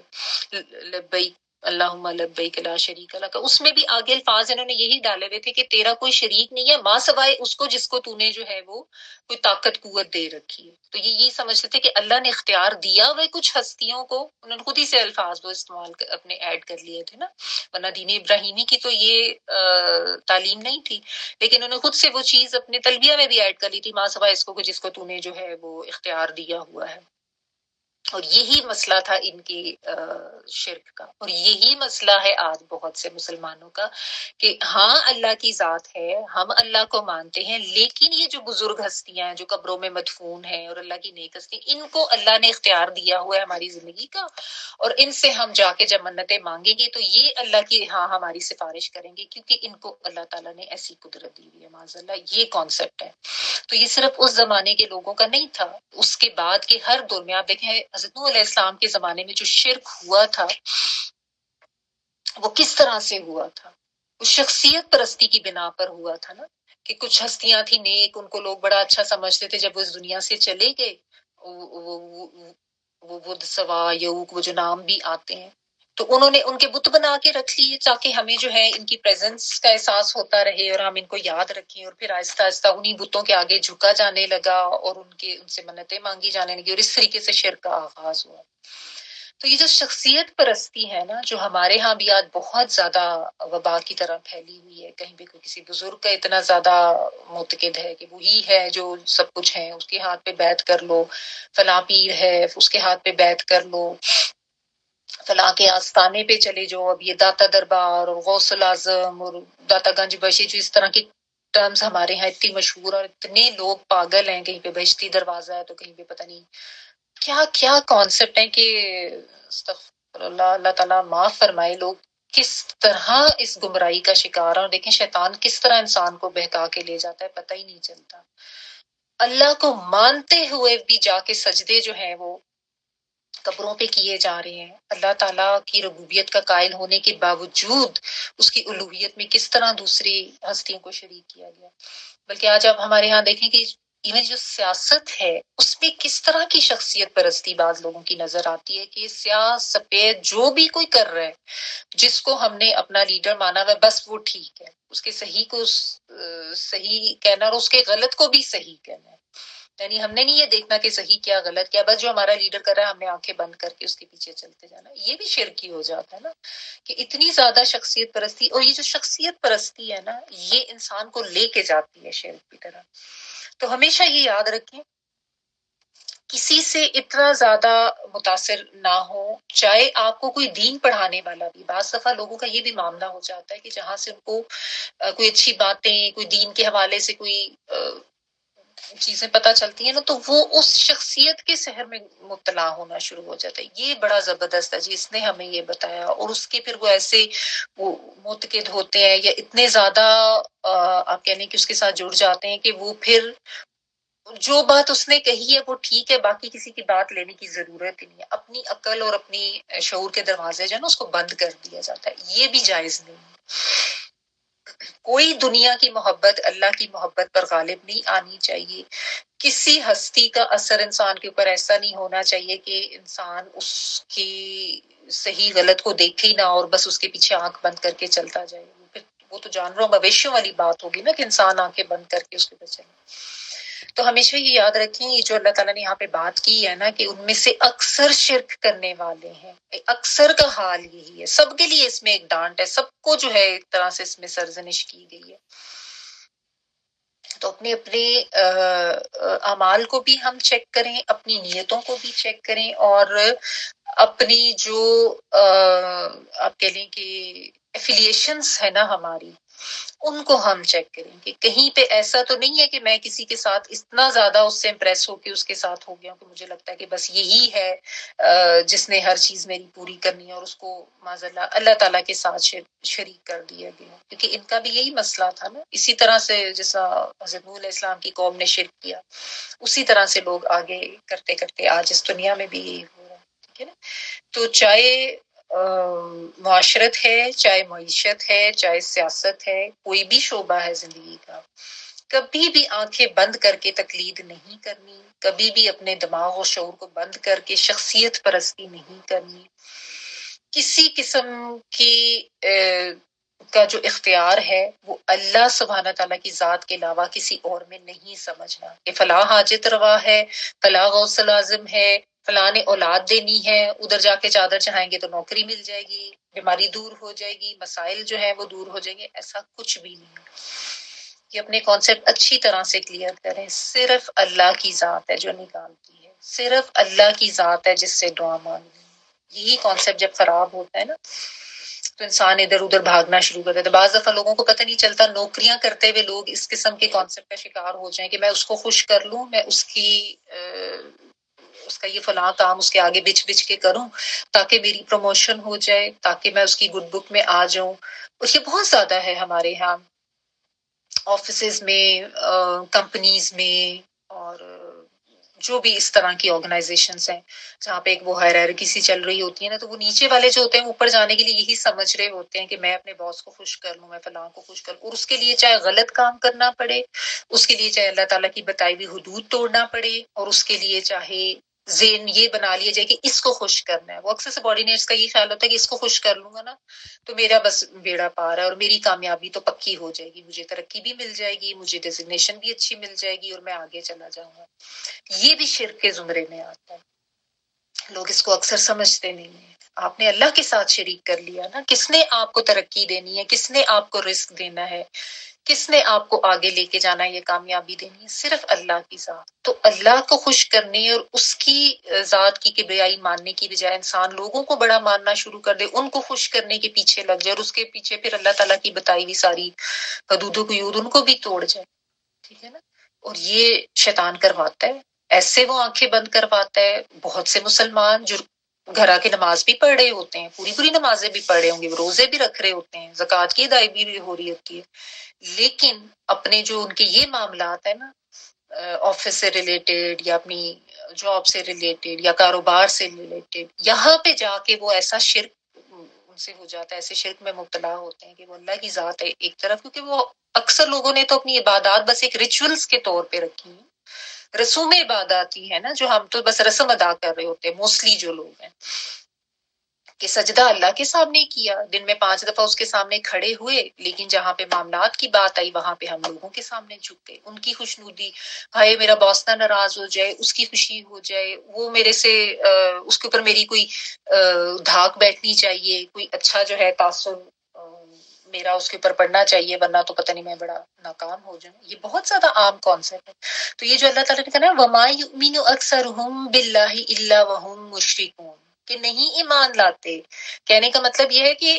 لبیک اللہم لبیک لا شریک لک، اس میں بھی آگے الفاظ انہوں نے یہی ڈالے ہوئے تھے کہ تیرا کوئی شریک نہیں ہے ماں سوائے اس کو جس کو تو نے جو ہے وہ کوئی طاقت قوت دے رکھی ہے. تو یہ سمجھتے تھے کہ اللہ نے اختیار دیا ہوئے کچھ ہستیوں کو. انہوں نے خود ہی سے الفاظ وہ استعمال اپنے ایڈ کر لیے تھے نا، ورنہ دین ابراہیمی کی تو یہ تعلیم نہیں تھی، لیکن انہوں نے خود سے وہ چیز اپنے تلبیہ میں بھی ایڈ کر لی تھی، ماں سوائے اس کو جس کو تو نے جو ہے وہ اختیار دیا ہوا ہے. اور یہی مسئلہ تھا ان کی شرک کا، اور یہی مسئلہ ہے آج بہت سے مسلمانوں کا کہ ہاں اللہ کی ذات ہے، ہم اللہ کو مانتے ہیں، لیکن یہ جو بزرگ ہستیاں ہیں جو قبروں میں مدفون ہیں اور اللہ کی نیک ہستی، ان کو اللہ نے اختیار دیا ہوا ہے ہماری زندگی کا، اور ان سے ہم جا کے جب منتیں مانگیں گے تو یہ اللہ کی ہاں ہماری سفارش کریں گے، کیونکہ ان کو اللہ تعالیٰ نے ایسی قدرت دی ہوئی ہے. معاذ اللہ، یہ کانسیپٹ ہے. تو یہ صرف اس زمانے کے لوگوں کا نہیں تھا، اس کے بعد کے ہر دور میں آپ دیکھیں حضرت نوح علیہ السلام کے زمانے میں جو شرک ہوا تھا وہ کس طرح سے ہوا تھا. وہ شخصیت پرستی کی بنا پر ہوا تھا نا، کہ کچھ ہستیاں تھیں نیک، ان کو لوگ بڑا اچھا سمجھتے تھے. جب وہ اس دنیا سے چلے گئے، وہ بدھ سوا یعوق، وہ جو نام بھی آتے ہیں، تو انہوں نے ان کے بت بنا کے رکھ لیے تاکہ ہمیں جو ہے ان کی پریزنس کا احساس ہوتا رہے اور ہم ان کو یاد رکھیں. اور پھر آہستہ آہستہ انہی بتوں کے آگے جھکا جانے لگا اور ان سے منتیں مانگی جانے لگی، اور اس طریقے سے شرک کا آغاز ہوا. تو یہ جو شخصیت پرستی ہے نا، جو ہمارے ہاں بھی آج بہت زیادہ وبا کی طرح پھیلی ہوئی ہے. کہیں بھی کوئی کسی بزرگ کا اتنا زیادہ معتقد ہے کہ وہی ہے جو سب کچھ ہے، اس کے ہاتھ پہ بیعت کر لو، فلاں پیر ہے اس کے ہاتھ پہ بیعت کر لو. فلاں کے آستانے پہ چلے جاؤ، اب یہ داتا دربار اور غوث العظم اور داتا گنج بخشی، جو اس طرح کی ٹرمز ہمارے یہاں اتنی مشہور، اور اتنے لوگ پاگل ہیں، کہیں پہ بہشتی دروازہ ہے تو کہیں پہ پتہ نہیں کیا کیا کانسیپٹ ہیں کہ استغفر اللہ، اللہ تعالیٰ معاف فرمائے، لوگ کس طرح اس گمراہی کا شکار ہے، اور دیکھیں شیطان کس طرح انسان کو بہکا کے لے جاتا ہے، پتہ ہی نہیں چلتا۔ اللہ کو مانتے ہوئے بھی جا کے سجدے جو ہیں وہ قبروں پہ کیے جا رہے ہیں، اللہ تعالیٰ کی ربوبیت کا قائل ہونے کے باوجود اس کی الوہیت میں کس طرح دوسری ہستیوں کو شریک کیا گیا۔ بلکہ آج آپ ہمارے ہاں دیکھیں کہ ایون جو سیاست ہے اس میں کس طرح کی شخصیت پرستی بعض لوگوں کی نظر آتی ہے، کہ سیاہ سفید جو بھی کوئی کر رہا ہے، جس کو ہم نے اپنا لیڈر مانا ہوا بس وہ ٹھیک ہے، اس کے صحیح کو صحیح کہنا اور اس کے غلط کو بھی صحیح کہنا ہے۔ یعنی ہم نے نہیں یہ دیکھنا کہ صحیح کیا غلط کیا، بس جو ہمارا لیڈر کر رہا ہے ہم نے آنکھیں بند کر کے اس کے پیچھے چلتے جانا۔ یہ بھی شرکی ہو جاتا ہے نا، کہ اتنی زیادہ شخصیت پرستی، اور یہ جو شخصیت پرستی ہے نا یہ انسان کو لے کے جاتی ہے شرک کی طرح۔ تو ہمیشہ یہ یاد رکھیں، کسی سے اتنا زیادہ متاثر نہ ہو، چاہے آپ کو کوئی دین پڑھانے والا بھی۔ بعض دفعہ لوگوں کا یہ بھی معاملہ ہو جاتا ہے کہ جہاں سے ان کو کوئی اچھی باتیں، کوئی دین کے حوالے سے کوئی چیزیں پتہ چلتی ہیں نا، تو وہ اس شخصیت کے سحر میں مبتلا ہونا شروع ہو جاتا ہے۔ یہ بڑا زبردست ہے جی، اس نے ہمیں یہ بتایا، اور اس کے پھر وہ ایسے وہ معتقد ہوتے ہیں یا اتنے زیادہ آپ کہہ لیں کہ اس کے ساتھ جڑ جاتے ہیں کہ وہ پھر جو بات اس نے کہی ہے وہ ٹھیک ہے، باقی کسی کی بات لینے کی ضرورت ہی نہیں ہے۔ اپنی عقل اور اپنی شعور کے دروازے جو ہے نا اس کو بند کر دیا جاتا ہے، یہ بھی جائز نہیں ہے۔ کوئی دنیا کی محبت اللہ کی محبت پر غالب نہیں آنی چاہیے۔ کسی ہستی کا اثر انسان کے اوپر ایسا نہیں ہونا چاہیے کہ انسان اس کی صحیح غلط کو دیکھے ہی نہ اور بس اس کے پیچھے آنکھ بند کر کے چلتا جائے۔ وہ تو جانوروں مویشیوں والی بات ہوگی نا، کہ انسان آنکھیں بند کر کے اس کے پیچھے چلے۔ تو ہمیشہ یہ یاد رکھیں، یہ جو اللہ تعالیٰ نے یہاں پہ بات کی ہے نا، کہ ان میں سے اکثر شرک کرنے والے ہیں، اکثر کا حال یہی ہے۔ سب کے لیے اس میں ایک ڈانٹ ہے، سب کو جو ہے ایک طرح سے اس میں سرزنش کی گئی ہے۔ تو اپنے اپنے اعمال کو بھی ہم چیک کریں، اپنی نیتوں کو بھی چیک کریں، اور اپنی جو آپ کہہ لیں کہ ایفیلیشنز ہے نا ہماری، ان کو ہم چیک کریں کہ کہیں پہ ایسا تو نہیں ہے کہ میں کسی کے ساتھ اتنا زیادہ اس سے امپریس ہو کے اس کے ساتھ ہو گیا کہ مجھے لگتا ہے کہ بس یہی ہے جس نے ہر چیز میری پوری کرنی ہے، اور اس کو معاذ اللہ تعالیٰ کے ساتھ شریک کر دیا گیا۔ کیونکہ ان کا بھی یہی مسئلہ تھا نا، اسی طرح سے جیسا حضرت نوح علیہ السلام کی قوم نے شرک کیا، اسی طرح سے لوگ آگے کرتے کرتے آج اس دنیا میں بھی یہی ہو رہا ہے، ٹھیک ہے نا۔ تو چاہے معاشرت ہے، چاہے معیشت ہے، چاہے سیاست ہے، کوئی بھی شعبہ ہے زندگی کا، کبھی بھی آنکھیں بند کر کے تقلید نہیں کرنی، کبھی بھی اپنے دماغ و شعور کو بند کر کے شخصیت پرستی نہیں کرنی۔ کسی قسم کی کا جو اختیار ہے وہ اللہ سبحانہ تعالیٰ کی ذات کے علاوہ کسی اور میں نہیں سمجھنا، کہ فلاں حاجت روا ہے، فلاں غوث العظم ہے، فلاں نے اولاد دینی ہے، ادھر جا کے چادر چڑھائیں گے تو نوکری مل جائے گی، بیماری دور ہو جائے گی، مسائل جو ہیں وہ دور ہو جائیں گے۔ ایسا کچھ بھی نہیں۔ یہ اپنے کانسیپٹ اچھی طرح سے کلیئر کریں۔ صرف اللہ کی ذات ہے جو نکالتی ہے، صرف اللہ کی ذات ہے جس سے دعا مانگی۔ یہی کانسیپٹ جب خراب ہوتا ہے نا تو انسان ادھر ادھر بھاگنا شروع کر دیتا ہے۔ بعض دفعہ لوگوں کو پتہ نہیں چلتا، نوکریاں کرتے ہوئے لوگ اس قسم کے کانسیپٹ کا شکار ہو جائیں کہ میں اس کو خوش کر لوں، میں اس کا یہ فلاں کام اس کے آگے بچ بچ کے کروں تاکہ میری پروموشن ہو جائے، تاکہ میں اس کی گڈ بک میں آ جاؤں۔ اور یہ بہت زیادہ ہے ہمارے یہاں آفیسز میں، کمپنیز میں، اور جو بھی اس طرح کی آرگنائزیشنز ہیں جہاں پہ ایک وہ ہائرارکی سی چل رہی ہوتی ہے نا، تو وہ نیچے والے جو ہوتے ہیں اوپر جانے کے لیے یہی سمجھ رہے ہوتے ہیں کہ میں اپنے باس کو خوش کر لوں، میں فلاں کو خوش کر لوں، اور اس کے لیے چاہے غلط کام کرنا پڑے، اس کے لیے چاہے اللہ تعالیٰ کی بتائی ہوئی حدود توڑنا پڑے، اور اس کے لیے چاہے ذہن یہ بنا لیا جائے کہ اس کو خوش کرنا ہے۔ وہ اکثر سبارڈینیٹس کا یہ خیال ہوتا ہے کہ اس کو خوش کر لوں گا نا تو میرا بس بیڑا پار ہے، اور میری کامیابی تو پکی ہو جائے گی، مجھے ترقی بھی مل جائے گی، مجھے ڈیزگنیشن بھی اچھی مل جائے گی، اور میں آگے چلا جاؤں گا۔ یہ بھی شرک کے زمرے میں آتا ہے، لوگ اس کو اکثر سمجھتے نہیں ہیں۔ آپ نے اللہ کے ساتھ شریک کر لیا نا، کس نے آپ کو ترقی دینی ہے، کس نے آپ کو رزق دینا ہے، کس نے آپ کو آگے لے کے جانا ہے، یہ کامیابی دینی ہے؟ صرف اللہ کی ذات۔ تو اللہ کو خوش کرنے اور اس کی ذات کی کبریائی ماننے کی بجائے انسان لوگوں کو بڑا ماننا شروع کر دے، ان کو خوش کرنے کے پیچھے لگ جائے اور اس کے پیچھے پھر اللہ تعالیٰ کی بتائی ہوئی ساری حدود و قیود ان کو بھی توڑ جائے، ٹھیک ہے نا؟ اور یہ شیطان کرواتا ہے، ایسے وہ آنکھیں بند کرواتا ہے۔ بہت سے مسلمان جو گھر آ کے نماز بھی پڑھ رہے ہوتے ہیں، پوری پوری نمازیں بھی پڑھ رہے ہوں گے، روزے بھی رکھ رہے ہوتے ہیں، زکوٰۃ کی ادائیگی بھی ہو رہی ہوتی ہے، لیکن اپنے جو ان کے یہ معاملات ہیں نا، آفس سے ریلیٹڈ یا اپنی جاب سے ریلیٹڈ یا کاروبار سے ریلیٹڈ، یہاں پہ جا کے وہ ایسا شرک ان سے ہو جاتا ہے، ایسے شرک میں مبتلا ہوتے ہیں کہ وہ اللہ کی ذات ہے ایک طرف، کیونکہ وہ اکثر لوگوں نے تو اپنی عبادات بس ایک ریچولز کے طور پہ رکھی ہیں، رسوم عبادات ہی ہے نا، جو ہم تو بس رسم ادا کر رہے ہوتے ہیں موسٹلی جو لوگ ہیں، کہ سجدہ اللہ کے سامنے کیا، دن میں 5 دفعہ اس کے سامنے کھڑے ہوئے، لیکن جہاں پہ معاملات کی بات آئی وہاں پہ ہم لوگوں کے سامنے جھک گئے، ان کی خوشنودی، ہائے میرا باس نہ ناراض ہو جائے، اس کی خوشی ہو جائے، وہ میرے سے اس کے اوپر میری کوئی دھاک بیٹھنی چاہیے، کوئی اچھا جو ہے تاثر میرا اس کے اوپر پڑنا چاہیے، ورنہ تو پتہ نہیں میں بڑا ناکام ہو جاؤں۔ یہ بہت زیادہ عام کانسیپٹ ہے۔ تو یہ جو اللہ تعالیٰ نے کہا نا وَمَا يُؤْمِنُ أَكْثَرُهُم بِاللَّهِ إِلَّا وَهُم مُشْرِكُونَ، کہ نہیں ایمان لاتے، کہنے کا مطلب یہ ہے کہ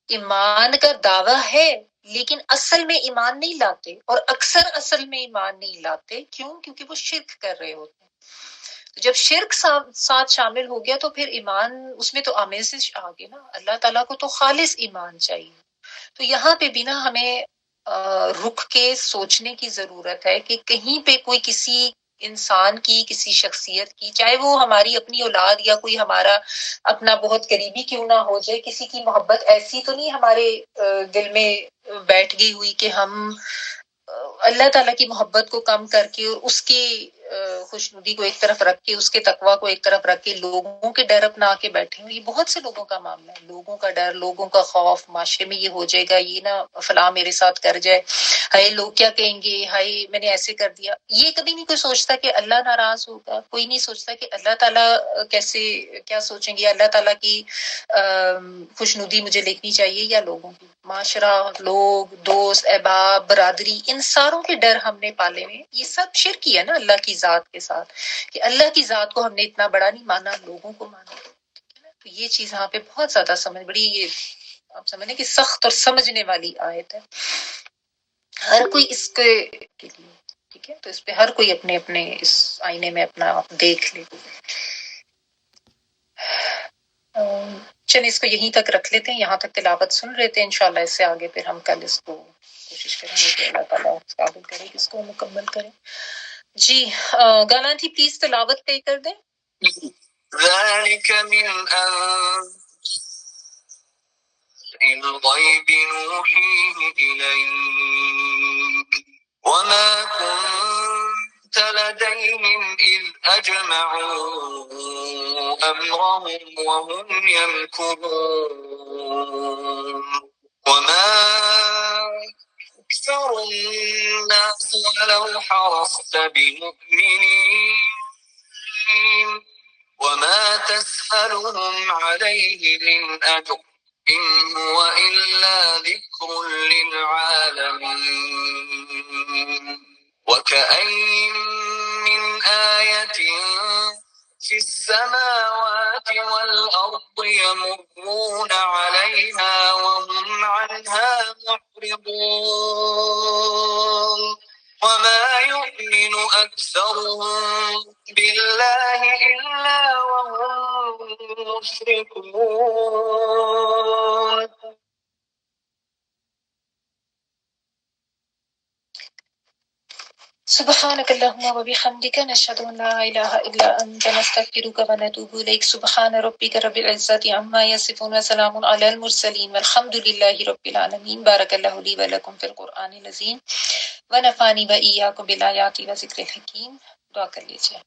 ایمان کا دعویٰ ہے لیکن اصل میں ایمان نہیں لاتے، اور اکثر اصل میں ایمان نہیں لاتے، کیوں؟ کیونکہ وہ شرک کر رہے ہوتے ہیں۔ جب شرک ساتھ شامل ہو گیا تو پھر ایمان اس میں تو آمیزش آ گئی نا، اللہ تعالیٰ کو تو خالص ایمان چاہیے۔ تو یہاں پہ بھی نا ہمیں رک کے سوچنے کی ضرورت ہے کہ کہیں پہ کوئی کسی انسان کی، کسی شخصیت کی، چاہے وہ ہماری اپنی اولاد یا کوئی ہمارا اپنا بہت قریبی کیوں نہ ہو جائے، کسی کی محبت ایسی تو نہیں ہمارے دل میں بیٹھ گئی ہوئی کہ ہم اللہ تعالیٰ کی محبت کو کم کر کے اور اس کی خوشنودی کو ایک طرف رکھ کے، اس کے تقویٰ کو ایک طرف رکھ کے لوگوں کے ڈر اپنا کے بیٹھے ہوئے۔ یہ بہت سے لوگوں کا معاملہ ہے، لوگوں کا ڈر، لوگوں کا خوف، معاشرے میں یہ ہو جائے گا، یہ نہ فلاں میرے ساتھ کر جائے، ہائے لوگ کیا کہیں گے، ہائے میں نے ایسے کر دیا۔ یہ کبھی نہیں کوئی سوچتا کہ اللہ ناراض ہوگا، کوئی نہیں سوچتا کہ اللہ تعالیٰ کیسے کیا سوچیں گے، اللہ تعالیٰ کی خوشنودی مجھے لکھنی چاہیے یا لوگوں کی۔ معاشرہ، لوگ، دوست، احباب، برادری، ان ساروں کے ڈر ہم نے پالے ہوئے ہیں۔ یہ سب شرک ہی ہے نا اللہ کی ذات کے ساتھ، کہ اللہ کی ذات کو ہم نے اتنا بڑا نہیں مانا، لوگوں کو مانا۔ تو یہ چیز یہاں پہ بہت زیادہ بڑی یہ آپ سمجھیں کہ سخت اور سمجھنے والی آیت ہے، ہر کوئی اس کے لیے، ٹھیک ہے؟ تو اس پہ ہر کوئی اپنے اپنے اس آئینے میں اپنا دیکھ لے۔ چلیں اس کو یہیں تک رکھ لیتے ہیں، یہاں تک تلاوت سن لیتے ہیں، انشاءاللہ اس سے آگے پھر ہم کل اس کو کوشش کریں گے کہ اللہ تعالیٰ قابل کرے کہ اس کو مکمل کریں۔ جی گانا جی پلیز تلاوت طے کر دیں۔ ذلك من الغيب نوحيه إليك وما كنت لديهم إذ أجمعوا أمرهم وهم يمكرون وما أكثر الناس ولو حرصت بمؤمنين وما تسألهم عليه من أجر إن هو إلا ذكر للعالمين وكأين من آية في السماوات والأرض يمرون عليها وهم عنها معرضون وما يؤمن أكثرهم بالله إلا وهم مشركون۔ سبحانك اللهم وبحمدك نشهد أن لا إله إلا أنت نستغفرك ونتوب إليك سبحان ربك رب العزة عما يصفون وسلام على المرسلين والحمد لله رب العالمين۔ بارك الله لي ولكم في القرآن العظيم ونفعني وإياكم بالآيات وذكر الحكيم۔ دعا کر لیجیے۔